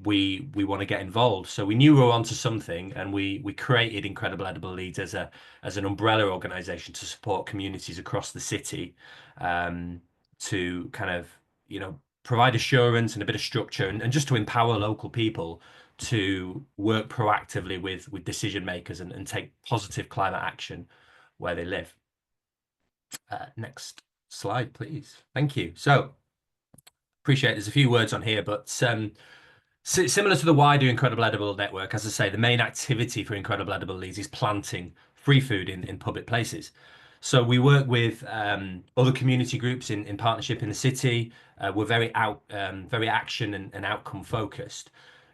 We want to get involved. So we knew we were onto something, and we created Incredible Edible Leeds as an umbrella organization to support communities across the city, to kind of, you know, provide assurance and a bit of structure and just to empower local people to work proactively with decision makers and take positive climate action where they live. Next slide, please. Thank you. So appreciate there's a few words on here, but similar to the wider Incredible Edible network, as I say, the main activity for Incredible Edible Leeds is planting free food in public places. So we work with other community groups in partnership in the city. We're very action and outcome focused.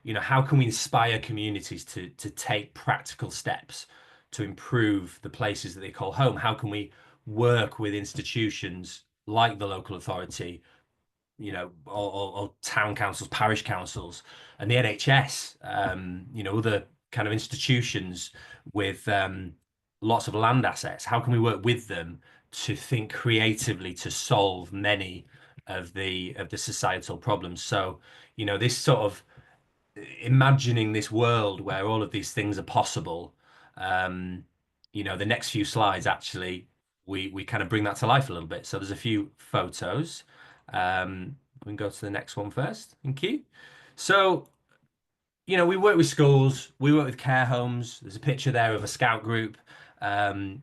You know, how can we inspire communities to take practical steps to improve the places that they call home? How can we work with institutions like the local authority, you know, or town councils, parish councils, and the NHS, you know, other kind of institutions with lots of land assets? How can we work with them to think creatively to solve many of the societal problems? So, you know, this sort of imagining this world where all of these things are possible, you know, the next few slides actually we kind of bring that to life a little bit. So there's a few photos, but We can go to the next one first. Thank you. So, you know, we work with schools, we work with care homes. There's a picture there of a scout group. And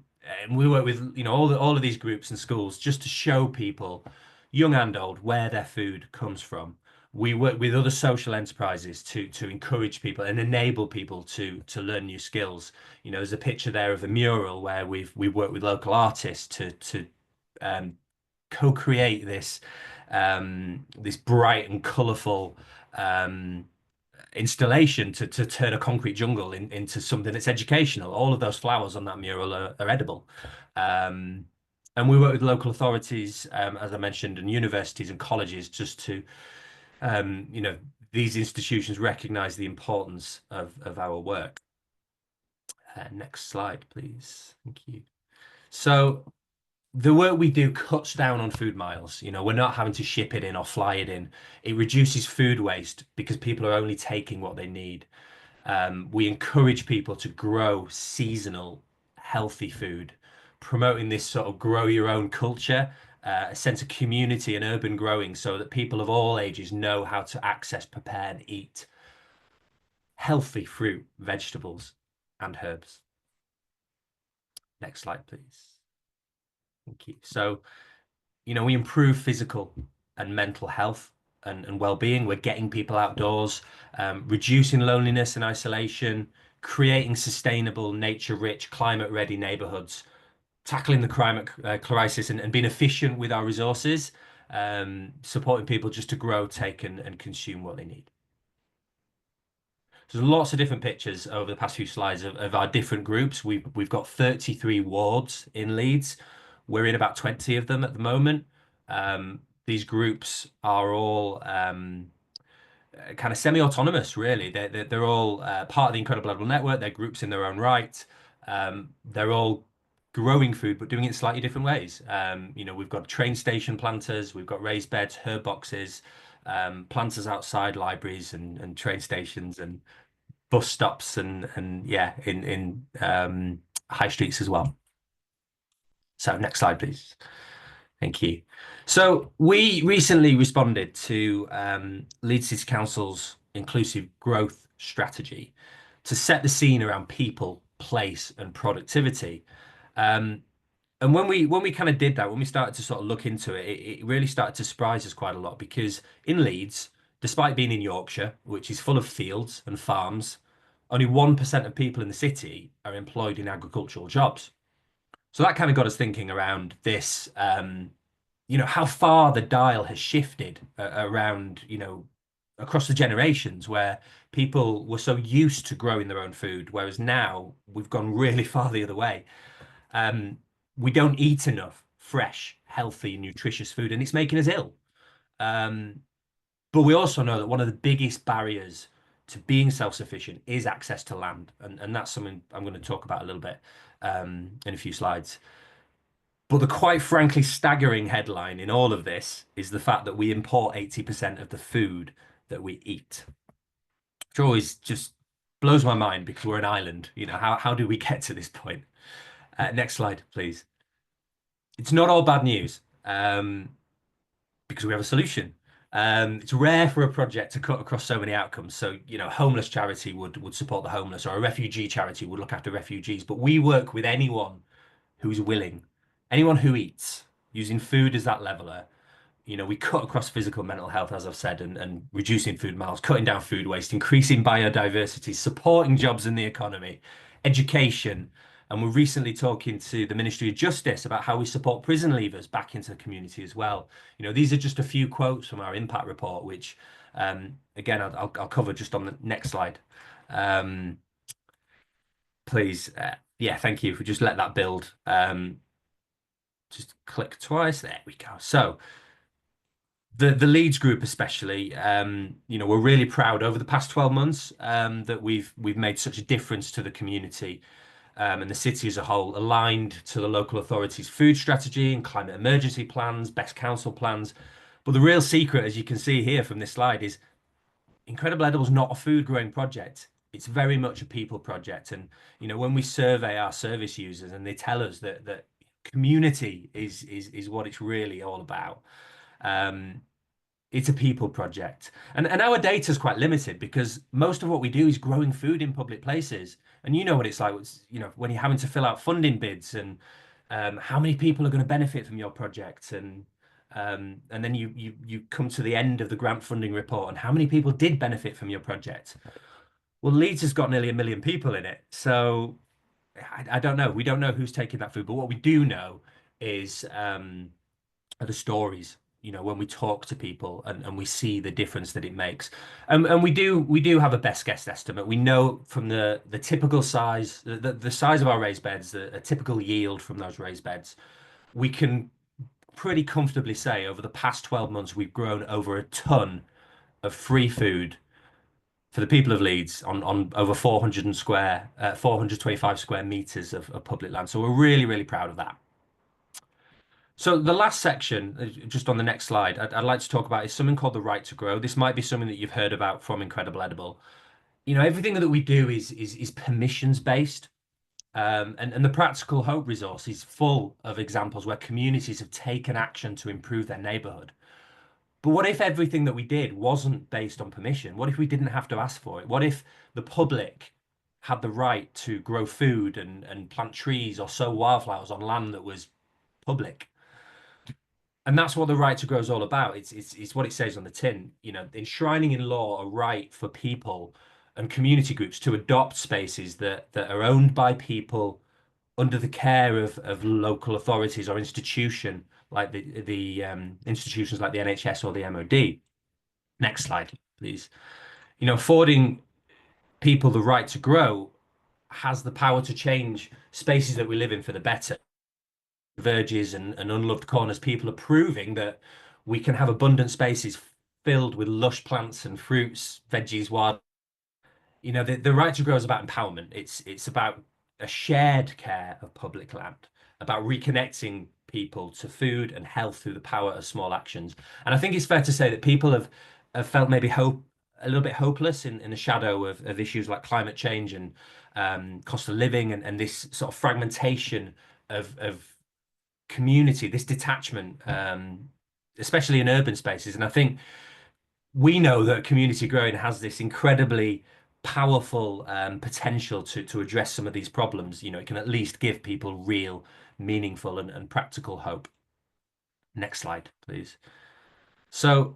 we work with, you know, all of these groups and schools just to show people, young and old, where their food comes from. We work with other social enterprises to encourage people and enable people to learn new skills. You know, there's a picture there of a mural where we've worked with local artists to co-create this this bright and colourful installation to turn a concrete jungle into something that's educational. All of those flowers on that mural are edible. And we work with local authorities, as I mentioned, and universities and colleges just to, you know, these institutions recognise the importance of our work. Next slide, please. Thank you. So the work we do cuts down on food miles. You know, we're not having to ship it in or fly it in. It reduces food waste because people are only taking what they need. We encourage people to grow seasonal, healthy food, promoting this sort of grow your own culture, a sense of community and urban growing so that people of all ages know how to access, prepare and eat healthy fruit, vegetables and herbs. Next slide, please. Thank you. So, you know, we improve physical and mental health and well-being. We're getting people outdoors, reducing loneliness and isolation, creating sustainable, nature-rich, climate-ready neighborhoods, tackling the climate crisis and being efficient with our resources, supporting people just to grow, take and consume what they need. There's lots of different pictures over the past few slides of our different groups. We've got 33 wards in Leeds. We're in about 20 of them at the moment. These groups are all kind of semi-autonomous, really. They're all part of the Incredible Edible Network. They're groups in their own right. They're all growing food, but doing it in slightly different ways. You know, we've got train station planters, we've got raised beds, herb boxes, planters outside libraries and train stations and bus stops and yeah, in high streets as well. So next slide, please. Thank you. So we recently responded to Leeds City Council's inclusive growth strategy to set the scene around people, place and productivity. And when we kind of did that, when we started to sort of look into it, it really started to surprise us quite a lot because in Leeds, despite being in Yorkshire, which is full of fields and farms, only 1% of people in the city are employed in agricultural jobs. So that kind of got us thinking around this, you know, how far the dial has shifted around, you know, across the generations where people were so used to growing their own food, whereas now we've gone really far the other way. We don't eat enough fresh, healthy, nutritious food, and it's making us ill. But we also know that one of the biggest barriers to being self-sufficient is access to land. And that's something I'm going to talk about a little bit in a few slides. But the quite frankly staggering headline in all of this is the fact that we import 80% of the food that we eat. Which always just blows my mind because we're an island. You know, how do we get to this point? Next slide, please. It's not all bad news because we have a solution. It's rare for a project to cut across so many outcomes. So, you know, homeless charity would support the homeless, or a refugee charity would look after refugees. But we work with anyone who's willing, anyone who eats, using food as that leveler. You know, we cut across physical, mental health, as I've said, and reducing food miles, cutting down food waste, increasing biodiversity, supporting jobs in the economy, education. And we're recently talking to the Ministry of Justice about how we support prison leavers back into the community as well. You know, these are just a few quotes from our impact report, which, again, I'll cover just on the next slide. Please. Yeah, thank you. If we just let that build. Just click twice. There we go. So the Leeds group especially, you know, we're really proud over the past 12 months that we've made such a difference to the community. And the city as a whole, aligned to the local authorities' food strategy and climate emergency plans, best council plans. But the real secret, as you can see here from this slide, is Incredible Edible is not a food growing project. It's very much a people project. And, you know, when we survey our service users and they tell us that community is what it's really all about. it's a people project. And our data is quite limited because most of what we do is growing food in public places. And you know what it's like, you know, when you're having to fill out funding bids and how many people are going to benefit from your project, and then you come to the end of the grant funding report and how many people did benefit from your project. Well, Leeds has got nearly 1 million people in it, so I don't know. We don't know who's taking that food, but what we do know is are the stories. You know, when we talk to people and we see the difference that it makes, and we do have a best guess estimate. We know from the typical size, the size of our raised beds, a typical yield from those raised beds, we can pretty comfortably say over the past 12 months we've grown over a ton of free food for the people of Leeds on over 425 square meters of public land. So we're really proud of that. So the last section, just on the next slide, I'd like to talk about is something called the right to grow. This might be something that you've heard about from Incredible Edible. You know, everything that we do is permissions based. And the Practical Hope resource is full of examples where communities have taken action to improve their neighborhood. But what if everything that we did wasn't based on permission? What if we didn't have to ask for it? What if the public had the right to grow food and plant trees or sow wildflowers on land that was public? And that's what the right to grow is all about. It's what it says on the tin, you know, enshrining in law a right for people and community groups to adopt spaces that are owned by people under the care of local authorities or institution like the institutions like the NHS or the MOD. Next slide, please. You know, affording people the right to grow has the power to change spaces that we live in for the better. Verges and unloved corners, people are proving that we can have abundant spaces filled with lush plants and fruits, veggies, wild. You know, the right to grow is about empowerment. It's about a shared care of public land, about reconnecting people to food and health through the power of small actions. And I think it's fair to say that people have felt maybe a little bit hopeless in the shadow of issues like climate change and cost of living and this sort of fragmentation of community, this detachment, especially in urban spaces. And I think we know that community growing has this incredibly powerful potential to address some of these problems. You know, it can at least give people real, meaningful and practical hope. Next slide, please. So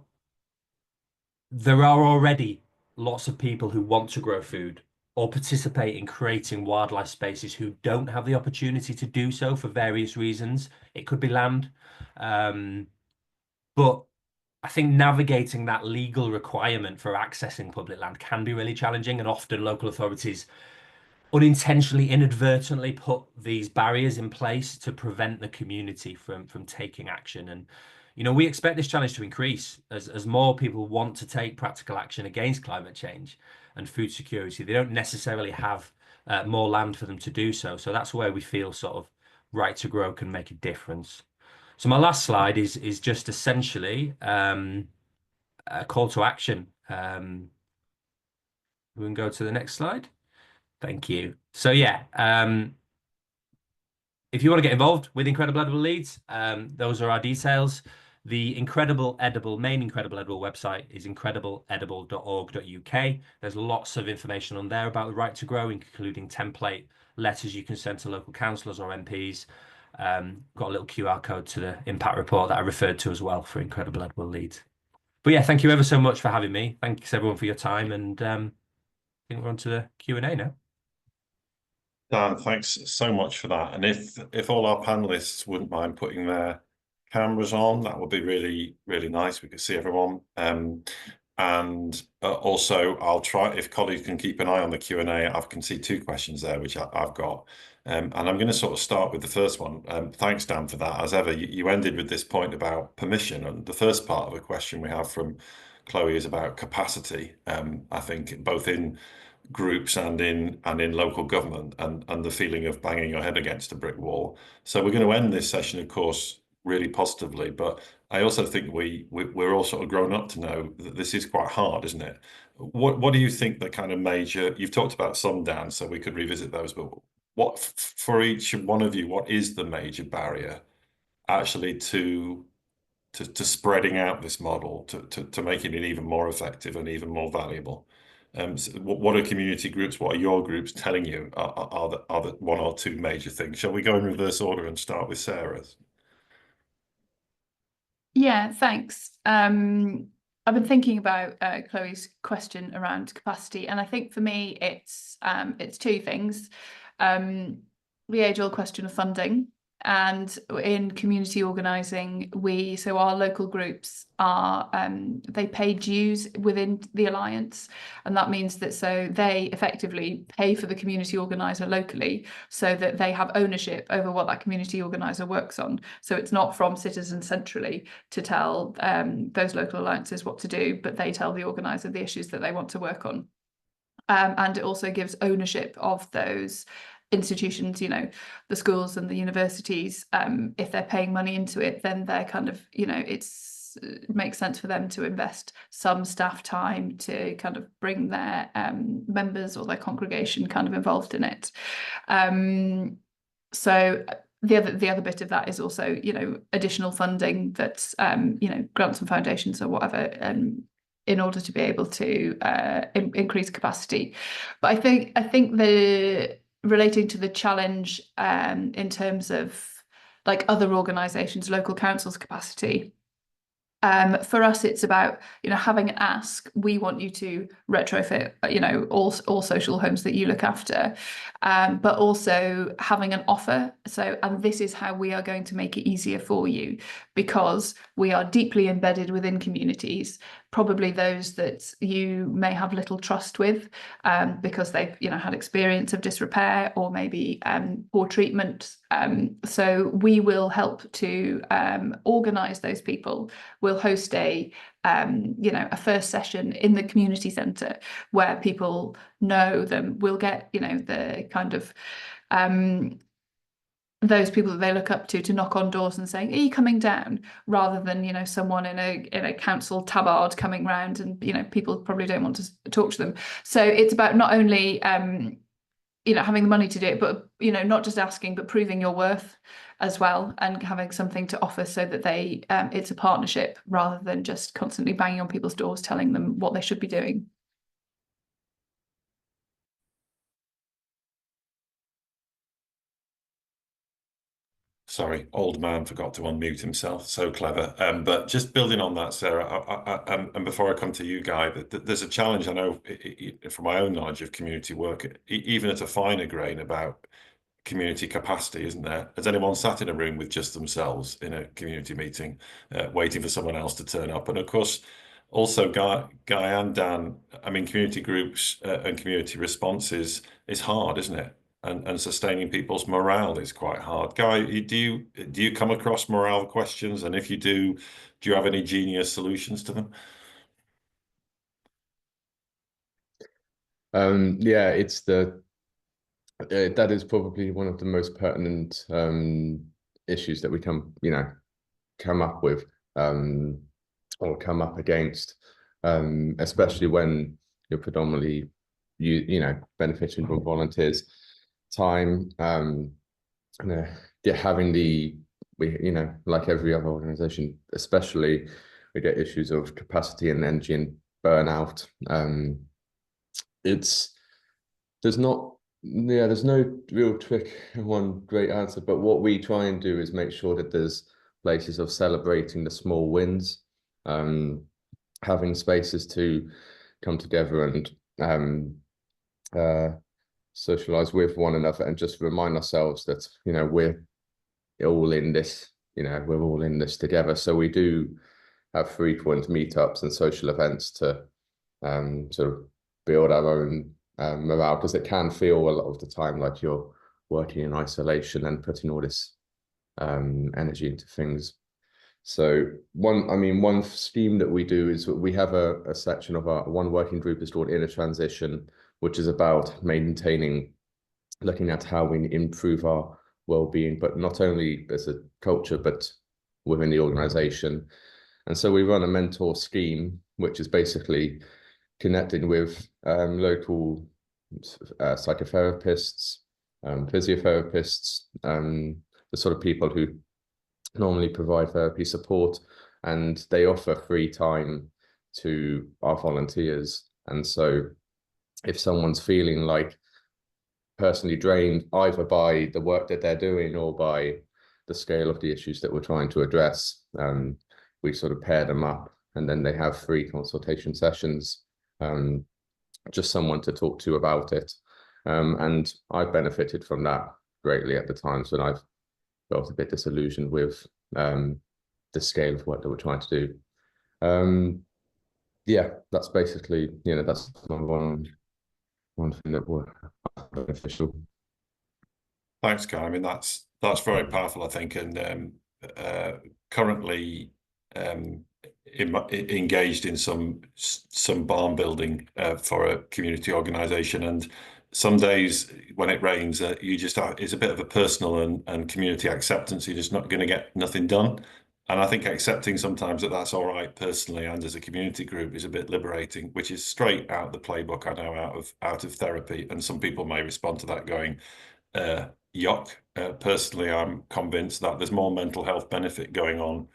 there are already lots of people who want to grow food or participate in creating wildlife spaces who don't have the opportunity to do so for various reasons. It could be land. But I think navigating that legal requirement for accessing public land can be really challenging, and often local authorities unintentionally, inadvertently put these barriers in place to prevent the community from taking action. And you know, we expect this challenge to increase as more people want to take practical action against climate change and food security. They don't necessarily have more land for them to do so. So that's where we feel sort of right to grow can make a difference. So my last slide is just essentially a call to action. We can go to the next slide. Thank you. So yeah, if you want to get involved with Incredible Edible Leeds, those are our details. The Incredible Edible, main Incredible Edible website is incredibleedible.org.uk. There's lots of information on there about the right to grow, including template letters you can send to local councillors or MPs. Got a little QR code to the impact report that I referred to as well for Incredible Edible Leeds. But yeah, thank you ever so much for having me. Thanks everyone for your time, and I think we're on to the Q&A now. Dan, thanks so much for that. And if all our panelists wouldn't mind putting their cameras on, that would be really nice. We could see everyone. And also, I'll try, if colleagues can keep an eye on the Q&A, I can see 2 questions there, which I've got. And I'm going to sort of start with the first one. Thanks, Dan, for that. As ever, you ended with this point about permission. And the first part of the question we have from Chloe is about capacity. I think both in groups and in local government, and the feeling of banging your head against a brick wall. So we're going to end this session, of course, really positively, but I also think we're all sort of grown up to know that this is quite hard, isn't it? What do you think the kind of major, you've talked about some, Dan, so we could revisit those, but what, for each one of you, what is the major barrier actually to to spreading out this model to making it even more effective and even more valuable. So what are community groups, what are your groups telling you are the one or two major things? Shall we go in reverse order and start with Sarah's? Yeah, thanks. I've been thinking about Chloe's question around capacity, and I think for me it's two things. The age-old question of funding. And in community organising, so our local groups are, they pay dues within the Alliance, and that means that so they effectively pay for the community organiser locally, so that they have ownership over what that community organiser works on. So it's not from citizens centrally to tell those local alliances what to do, but they tell the organiser the issues that they want to work on. And it also gives ownership of those institutions, the schools and the universities. If they're paying money into it, then they're kind of, it makes sense for them to invest some staff time to kind of bring their members or their congregation kind of involved in it. So the other bit of that is also, additional funding that's, grants and foundations or whatever, in order to be able to increase capacity. But I think the relating to the challenge in terms of like other organisations, local councils' capacity. For us, it's about having an ask. We want you to retrofit all social homes that you look after, but also having an offer. So, and this is how we are going to make it easier for you, because we are deeply embedded within communities, probably those that you may have little trust with, because they've had experience of disrepair or maybe poor treatment. So we will help to organise those people. We'll host a first session in the community centre where people know them. We'll get the kind of those people that they look up to knock on doors and saying, "Are you coming down?" rather than someone in a council tabard coming round, and people probably don't want to talk to them. So it's about not only having the money to do it, but not just asking, but proving your worth as well, and having something to offer, so that they it's a partnership rather than just constantly banging on people's doors telling them what they should be doing. Sorry, old man forgot to unmute himself. So clever. But just building on that, Sarah, and before I come to you, Guy, there's a challenge I know from my own knowledge of community work, even at a finer grain, about community capacity, isn't there? Has anyone sat in a room with just themselves in a community meeting, waiting for someone else to turn up? And of course, also Guy and Dan, I mean, community groups and community responses is hard, isn't it? And sustaining people's morale is quite hard. Guy, do you come across morale questions? And if you do you have any genius solutions to them? Yeah, it's that is probably one of the most pertinent issues that we come up with or come up against, especially when you're predominantly benefiting from volunteers' time, having like every other organization, especially we get issues of capacity and energy and burnout. There's no real trick one great answer, but what we try and do is make sure that there's places of celebrating the small wins, having spaces to come together and socialize with one another, and just remind ourselves that we're all in this, we're all in this together. So we do have frequent meetups and social events to sort of build our own morale, because it can feel a lot of the time like you're working in isolation and putting all this energy into things. So one scheme that we do is we have a section of our one working group is called Inner Transition, which is about looking at how we improve our well-being, but not only as a culture, but within the organization. And so we run a mentor scheme, which is basically connecting with local psychotherapists, physiotherapists, the sort of people who normally provide therapy support, and they offer free time to our volunteers. And so if someone's feeling like personally drained either by the work that they're doing or by the scale of the issues that we're trying to address, we sort of pair them up, and then they have free consultation sessions, just someone to talk to about it. And I've benefited from that greatly at the times when I've felt a bit disillusioned with the scale of work that we're trying to do. Yeah, that's basically, that's one thing that were beneficial. Thanks, Guy. I mean, that's very powerful, I think, and currently engaged in some barn building for a community organisation, and some days when it rains, you just it's a bit of a personal and community acceptance. You're just not going to get nothing done. And I think accepting sometimes that that's all right personally and as a community group is a bit liberating, which is straight out the playbook, I know, out of therapy. And some people may respond to that going, yuck. Personally, I'm convinced that there's more mental health benefit going on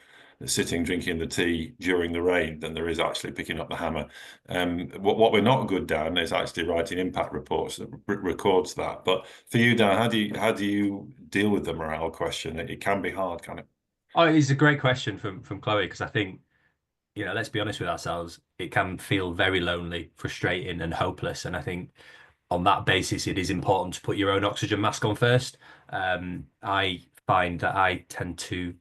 sitting drinking the tea during the rain than there is actually picking up the hammer. What we're not good, Dan, is actually writing impact reports that records that. But for you, Dan, how do you deal with the morale question? It can be hard, can it? Oh, it's a great question from Chloe, because I think, let's be honest with ourselves, it can feel very lonely, frustrating, and hopeless. And I think on that basis, it is important to put your own oxygen mask on first. I find that I tend to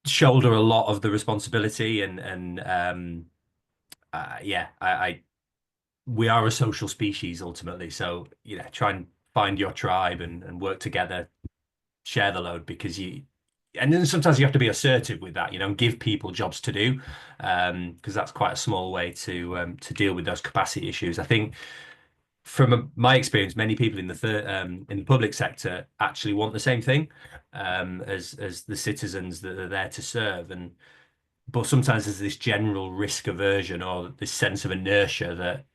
shoulder a lot of the responsibility, and we are a social species ultimately. So try and find your tribe and work together, share the load, because and then sometimes you have to be assertive with that, and give people jobs to do, because that's quite a small way to deal with those capacity issues. I think from my experience, many people in the public sector actually want the same thing as the citizens that are there to serve, but sometimes there's this general risk aversion or this sense of inertia that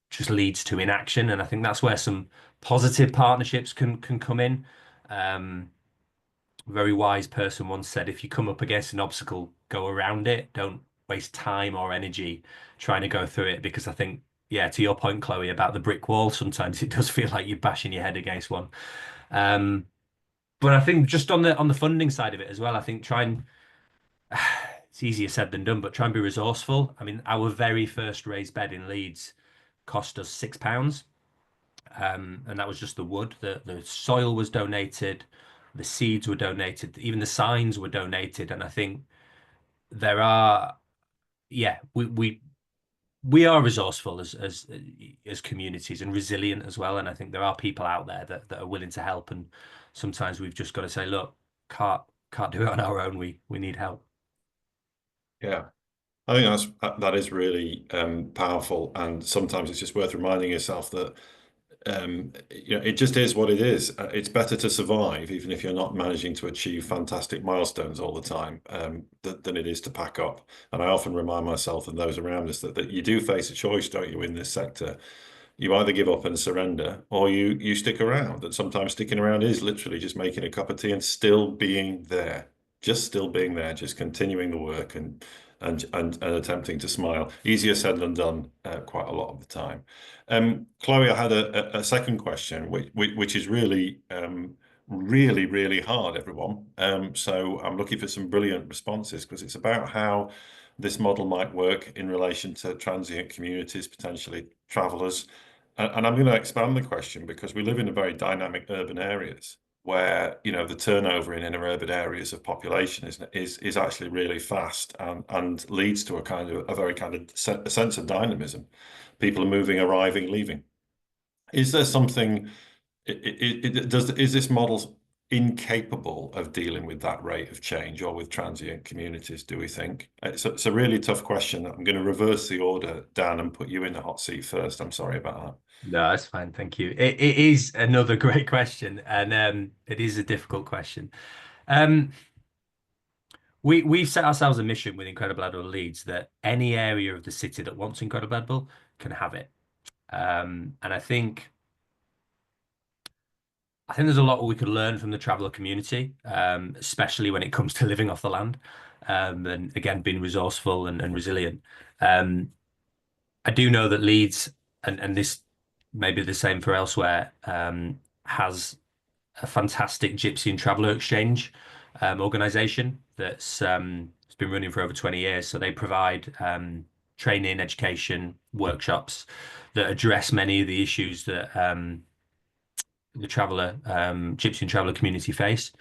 just leads to inaction, and I think that's where some positive partnerships can come in. A very wise person once said, if you come up against an obstacle, go around it. Don't waste time or energy trying to go through it, because I think, to your point, Chloe, about the brick wall, sometimes it does feel like you're bashing your head against one. But I think just on the funding side of it as well, I think it's easier said than done, but try and be resourceful. I mean, our very first raised bed in Leeds cost us £6. And that was just the wood. The soil was donated, the seeds were donated, even the signs were donated. And I think there are, we are resourceful as communities, and resilient as well. And I think there are people out there that are willing to help. And sometimes we've just got to say, look, can't do it on our own. We need help. Yeah. I think that is really powerful, and sometimes it's just worth reminding yourself that it just is what it is. It's better to survive, even if you're not managing to achieve fantastic milestones all the time, than it is to pack up. And I often remind myself and those around us that you do face a choice, don't you, in this sector? You either give up and surrender, or you stick around. And sometimes sticking around is literally just making a cup of tea and still being there, just continuing the work and attempting to smile. Easier said than done, quite a lot of the time. Chloe, I had a second question, which is really, really hard, everyone. So I'm looking for some brilliant responses, because it's about how this model might work in relation to transient communities, potentially travellers. And I'm going to expand the question, because we live in a very dynamic urban areas where the turnover in inner urban areas of population is actually really fast, and leads to a very kind of a sense of dynamism. People are moving, arriving, leaving. Is there something? Is this model incapable of dealing with that rate of change, or with transient communities, do we think? It's a really tough question. I'm going to reverse the order, Dan, and put you in the hot seat first. I'm sorry about that. No, that's fine. Thank you. It is another great question, and it is a difficult question. We've set ourselves a mission with Incredible Edible Leeds that any area of the city that wants Incredible Edible can have it. And I think I think there's a lot we could learn from the traveller community, especially when it comes to living off the land, and again, being resourceful and resilient. I do know that Leeds, and this may be the same for elsewhere, has a fantastic Gypsy and Traveller Exchange organisation that's it's been running for over 20 years. So they provide training, education, workshops that address many of the issues that the traveller, Gypsy and Traveller community face.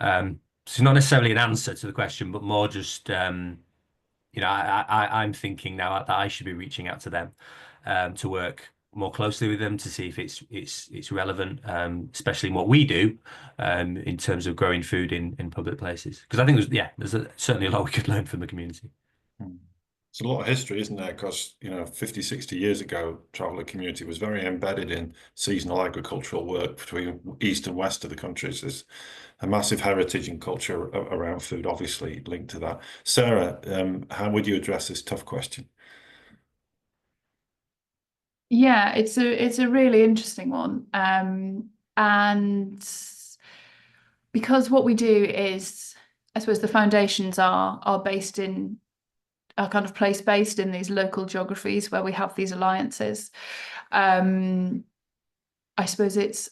So it's not necessarily an answer to the question, but more just, you know, I'm thinking now that I should be reaching out to them to work more closely with them to see if it's relevant, especially in what we do in terms of growing food in public places. Because I think there's certainly a lot we could learn from the community. It's a lot of history, isn't there? Because, you know, 50, 60 years ago, traveller community was very embedded in seasonal agricultural work between east and west of the countries. There's a massive heritage and culture around food, obviously linked to that. Sarah, how would you address this tough question? Yeah, it's a really interesting one. And because what we do is, I suppose the foundations are based in, are kind of place-based in these local geographies where we have these alliances. I suppose it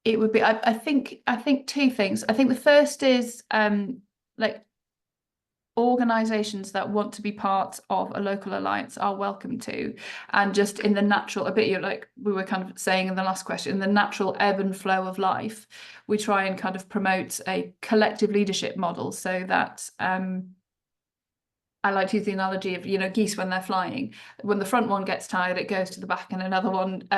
would be, I think two things. I think the first is like organisations that want to be part of a local alliance are welcome to, and just in the natural, a bit like we were kind of saying in the last question, the natural ebb and flow of life, we try and kind of promote a collective leadership model so that I like to use the analogy of, you know, geese when they're flying. When the front one gets tired, it goes to the back, and another one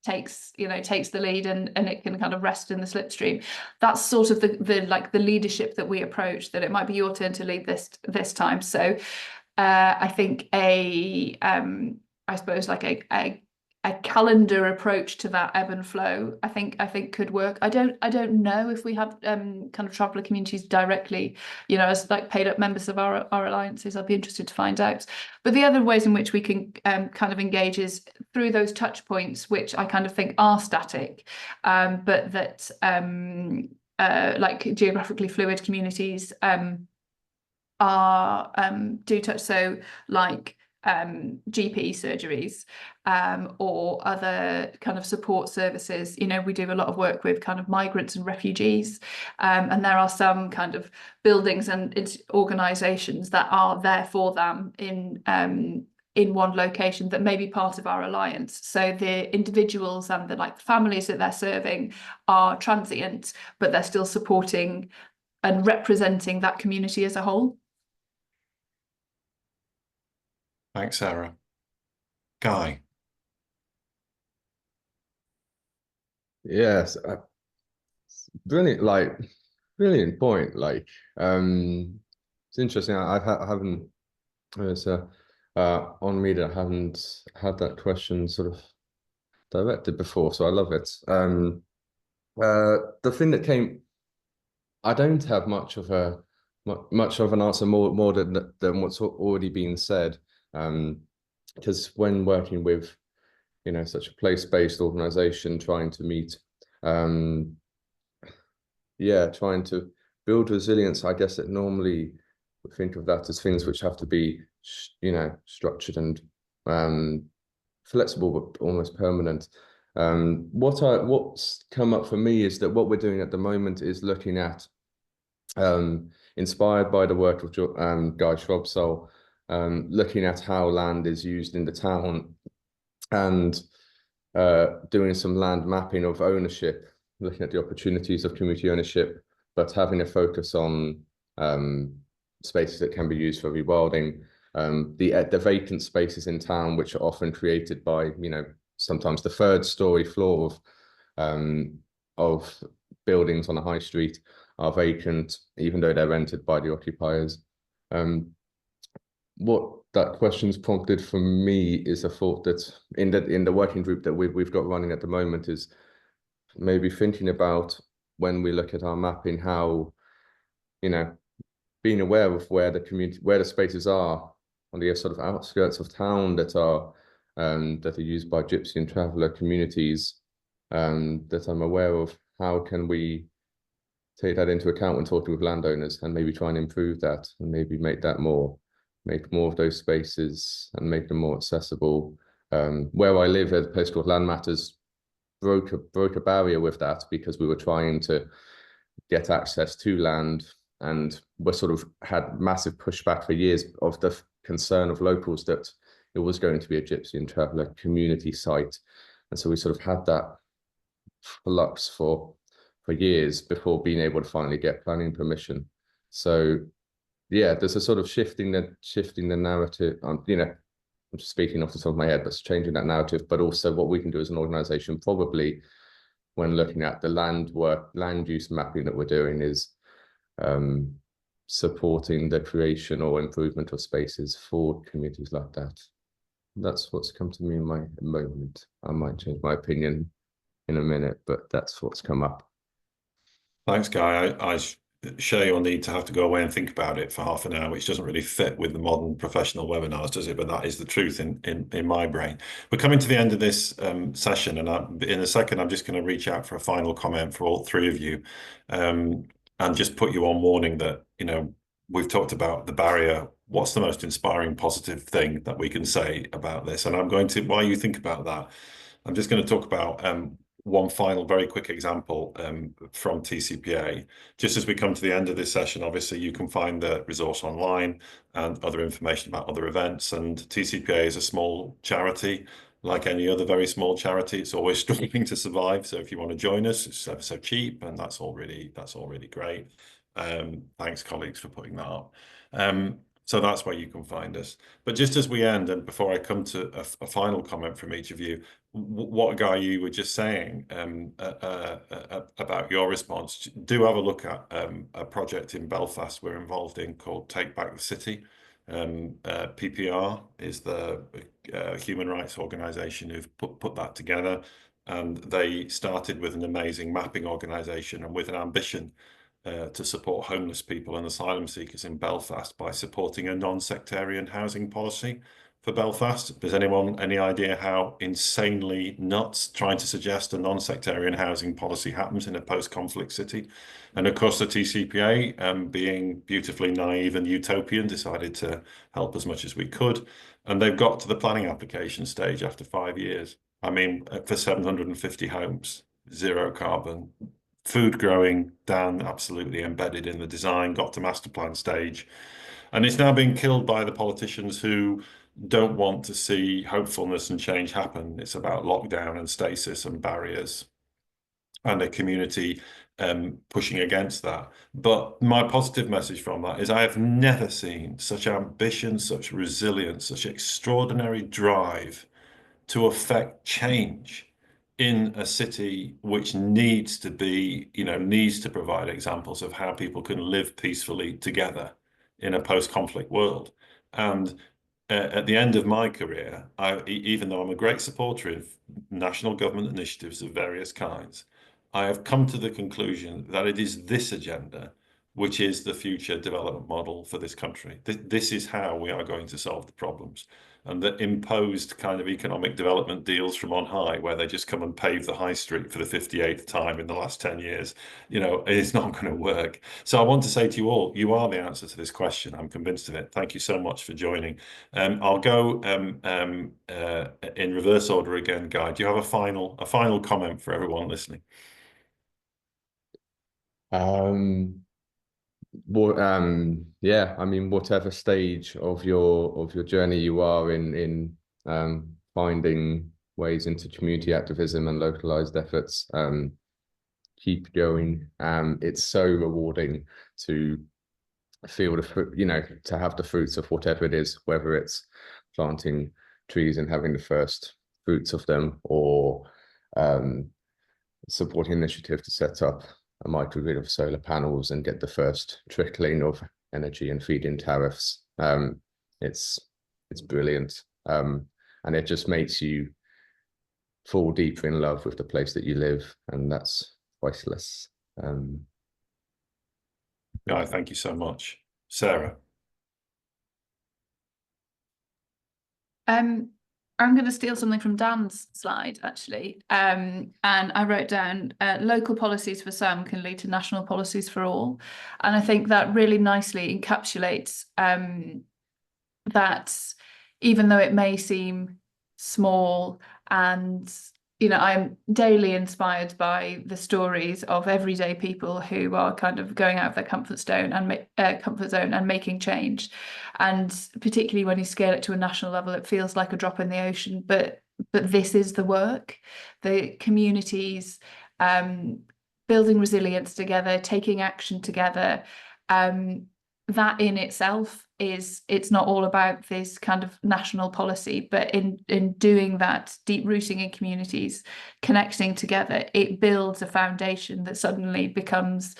takes the lead, and it can kind of rest in the slipstream. That's sort of the leadership that we approach. That it might be your turn to lead this time. So I think I suppose like a calendar approach to that ebb and flow, I think could work. I don't know if we have kind of traveller communities directly, you know, as like paid up members of our alliances. I'd be interested to find out. But the other ways in which we can kind of engage is through those touch points, which I kind of think are static, but that like geographically fluid communities are do touch. So like GP surgeries or other kind of support services. You know, we do a lot of work with kind of migrants and refugees, and there are some kind of buildings and organisations that are there for them in one location that may be part of our alliance. So the individuals and the families that they're serving are transient, but they're still supporting and representing that community as a whole. Thanks, Sarah. Guy. Yes, brilliant point. Like, it's interesting. I haven't, on media, I haven't had that question sort of directed before, so I love it. The thing that came, I don't have much of an answer more than what's already been said. Because when working with, you know, such a place-based organization, trying to meet, trying to build resilience, I guess it normally we think of that as things which have to be, you know, structured and flexible, but almost permanent. What's come up for me is that what we're doing at the moment is looking at, inspired by the work of Guy Shrubsole, looking at how land is used in the town and doing some land mapping of ownership, looking at the opportunities of community ownership, but having a focus on spaces that can be used for rewilding, the vacant spaces in town, which are often created by, you know, sometimes the third story floor of buildings on a high street are vacant, even though they're rented by the occupiers. What that question's prompted for me is a thought that in the working group that we've got running at the moment is maybe thinking about, when we look at our mapping, how, you know, being aware of where the spaces are on the sort of outskirts of town that are used by Gypsy and traveller communities, that I'm aware of. How can we take that into account when talking with landowners and maybe try and improve that, and maybe make more of those spaces and make them more accessible? Where I live, a place called Land Matters broke a barrier with that, because we were trying to get access to land, and we sort of had massive pushback for years of the concern of locals that it was going to be a gypsy and traveller community site. And so we sort of had that flux for years before being able to finally get planning permission. So yeah, there's a sort of shifting the narrative. You know, I'm just speaking off the top of my head, but it's changing that narrative. But also what we can do as an organisation, probably when looking at the land use mapping that we're doing, is supporting the creation or improvement of spaces for communities like that. That's what's come to me in my moment. I might change my opinion in a minute, but that's what's come up. Thanks, Guy. I share your need to have to go away and think about it for half an hour, which doesn't really fit with the modern professional webinars, does it? But that is the truth in my brain. We're coming to the end of this session, and in a second, I'm just going to reach out for a final comment for all three of you, and just put you on warning that, you know, we've talked about the barrier. What's the most inspiring, positive thing that we can say about this? And I'm going to, while you think about that, I'm just going to talk about one final very quick example from TCPA. Just as we come to the end of this session, obviously you can find the resource online and other information about other events. And TCPA is a small charity. Like any other very small charity, it's always struggling to survive. So if you want to join us, it's ever so cheap, and that's all really great. Thanks, colleagues, for putting that up. So that's where you can find us. But just as we end, and before I come to a final comment from each of you, what, Guy, you were just saying about your response, do have a look at a project in Belfast we're involved in called Take Back the City. PPR is the human rights organisation who've put that together, and they started with an amazing mapping organisation and with an ambition to support homeless people and asylum seekers in Belfast by supporting a non-sectarian housing policy for Belfast. Does anyone any idea how insanely nuts trying to suggest a non-sectarian housing policy happens in a post-conflict city? And of course, the TCPA, being beautifully naive and utopian, decided to help as much as we could. And they've got to the planning application stage after 5 years. I mean, for 750 homes, zero carbon, food growing down, absolutely embedded in the design, got to master plan stage. And it's now being killed by the politicians who don't want to see hopefulness and change happen. It's about lockdown and stasis and barriers, and a community pushing against that. But my positive message from that is I have never seen such ambition, such resilience, such extraordinary drive to affect change in a city which needs to be, you know, needs to provide examples of how people can live peacefully together in a post-conflict world. And at the end of my career, even though I'm a great supporter of national government initiatives of various kinds, I have come to the conclusion that it is this agenda which is the future development model for this country. This is how we are going to solve the problems. And the imposed kind of economic development deals from on high, where they just come and pave the high street for the 58th time in the last 10 years, you know, it's not going to work. So I want to say to you all, you are the answer to this question. I'm convinced of it. Thank you so much for joining. I'll go in reverse order again, Guy. Do you have a final comment for everyone listening? Yeah, I mean, whatever stage of your journey you are in finding ways into community activism and localized efforts, keep going. It's so rewarding to feel the fruit, you know, to have the fruits of whatever it is, whether it's planting trees and having the first fruits of them, or supporting an initiative to set up a microgrid of solar panels and get the first trickling of energy and feed-in tariffs. It's brilliant, and it just makes you fall deeper in love with the place that you live, and that's priceless. Guy, thank you so much. Sarah. I'm going to steal something from Dan's slide, actually. And I wrote down local policies for some can lead to national policies for all. And I think that really nicely encapsulates that even though it may seem small, and I'm daily inspired by the stories of everyday people who are kind of going out of their comfort zone and making change. And particularly when you scale it to a national level, it feels like a drop in the ocean. But this is the work, the communities building resilience together, taking action together. That in itself it's not all about this kind of national policy, but in doing that, deep rooting in communities, connecting together, it builds a foundation that suddenly becomes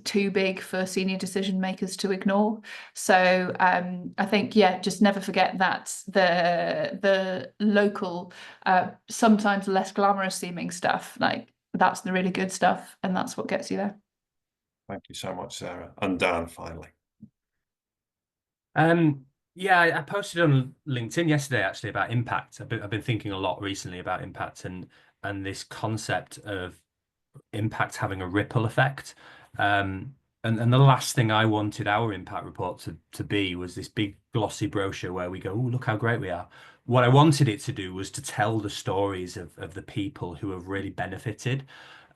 too big for senior decision makers to ignore. So I think, just never forget that the local, sometimes less glamorous seeming stuff, like that's the really good stuff, and that's what gets you there. Thank you so much, Sarah. And Dan, finally. Yeah, I posted on LinkedIn yesterday actually about impact. I've been thinking a lot recently about impact and this concept of impact having a ripple effect. And the last thing I wanted our impact report to be was this big glossy brochure where we go, oh, look how great we are. What I wanted it to do was to tell the stories of the people who have really benefited.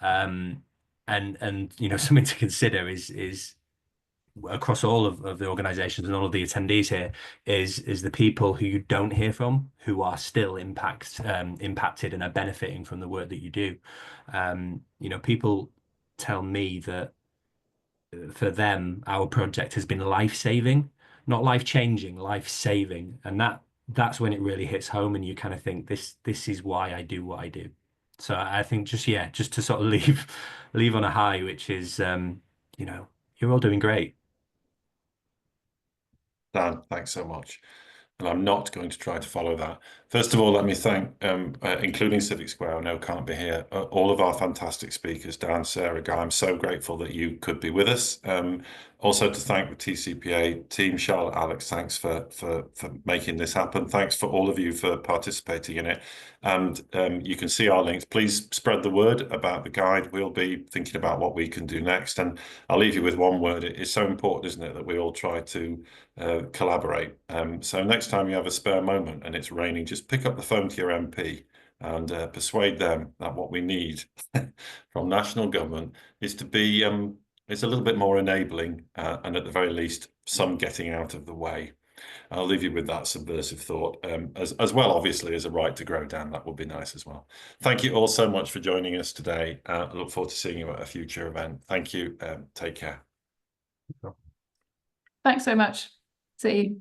And something to consider is across all of the organizations and all of the attendees here is the people who you don't hear from, who are still impacted and are benefiting from the work that you do. People tell me that for them, our project has been life-saving, not life-changing, life-saving. And that's when it really hits home and you kind of think, this is why I do what I do. So I think just to sort of leave on a high, which is, you're all doing great. Dan, thanks so much. And I'm not going to try to follow that. First of all, let me thank, including Civic Square, I know can't be here, all of our fantastic speakers, Dan, Sarah, Guy. I'm so grateful that you could be with us. Also to thank the TCPA team, Charlotte, Alex, thanks for making this happen. Thanks for all of you for participating in it. And you can see our links. Please spread the word about the guide. We'll be thinking about what we can do next. And I'll leave you with one word. It is so important, isn't it, that we all try to collaborate. So next time you have a spare moment and it's raining, just pick up the phone to your MP and persuade them that what we need from national government is to be it's a little bit more enabling and at the very least some getting out of the way. I'll leave you with that subversive thought, as well, obviously, as a right to grow, Dan. That would be nice as well. Thank you all so much for joining us today. I look forward to seeing you at a future event. Thank you. Take care. Thanks so much. See you.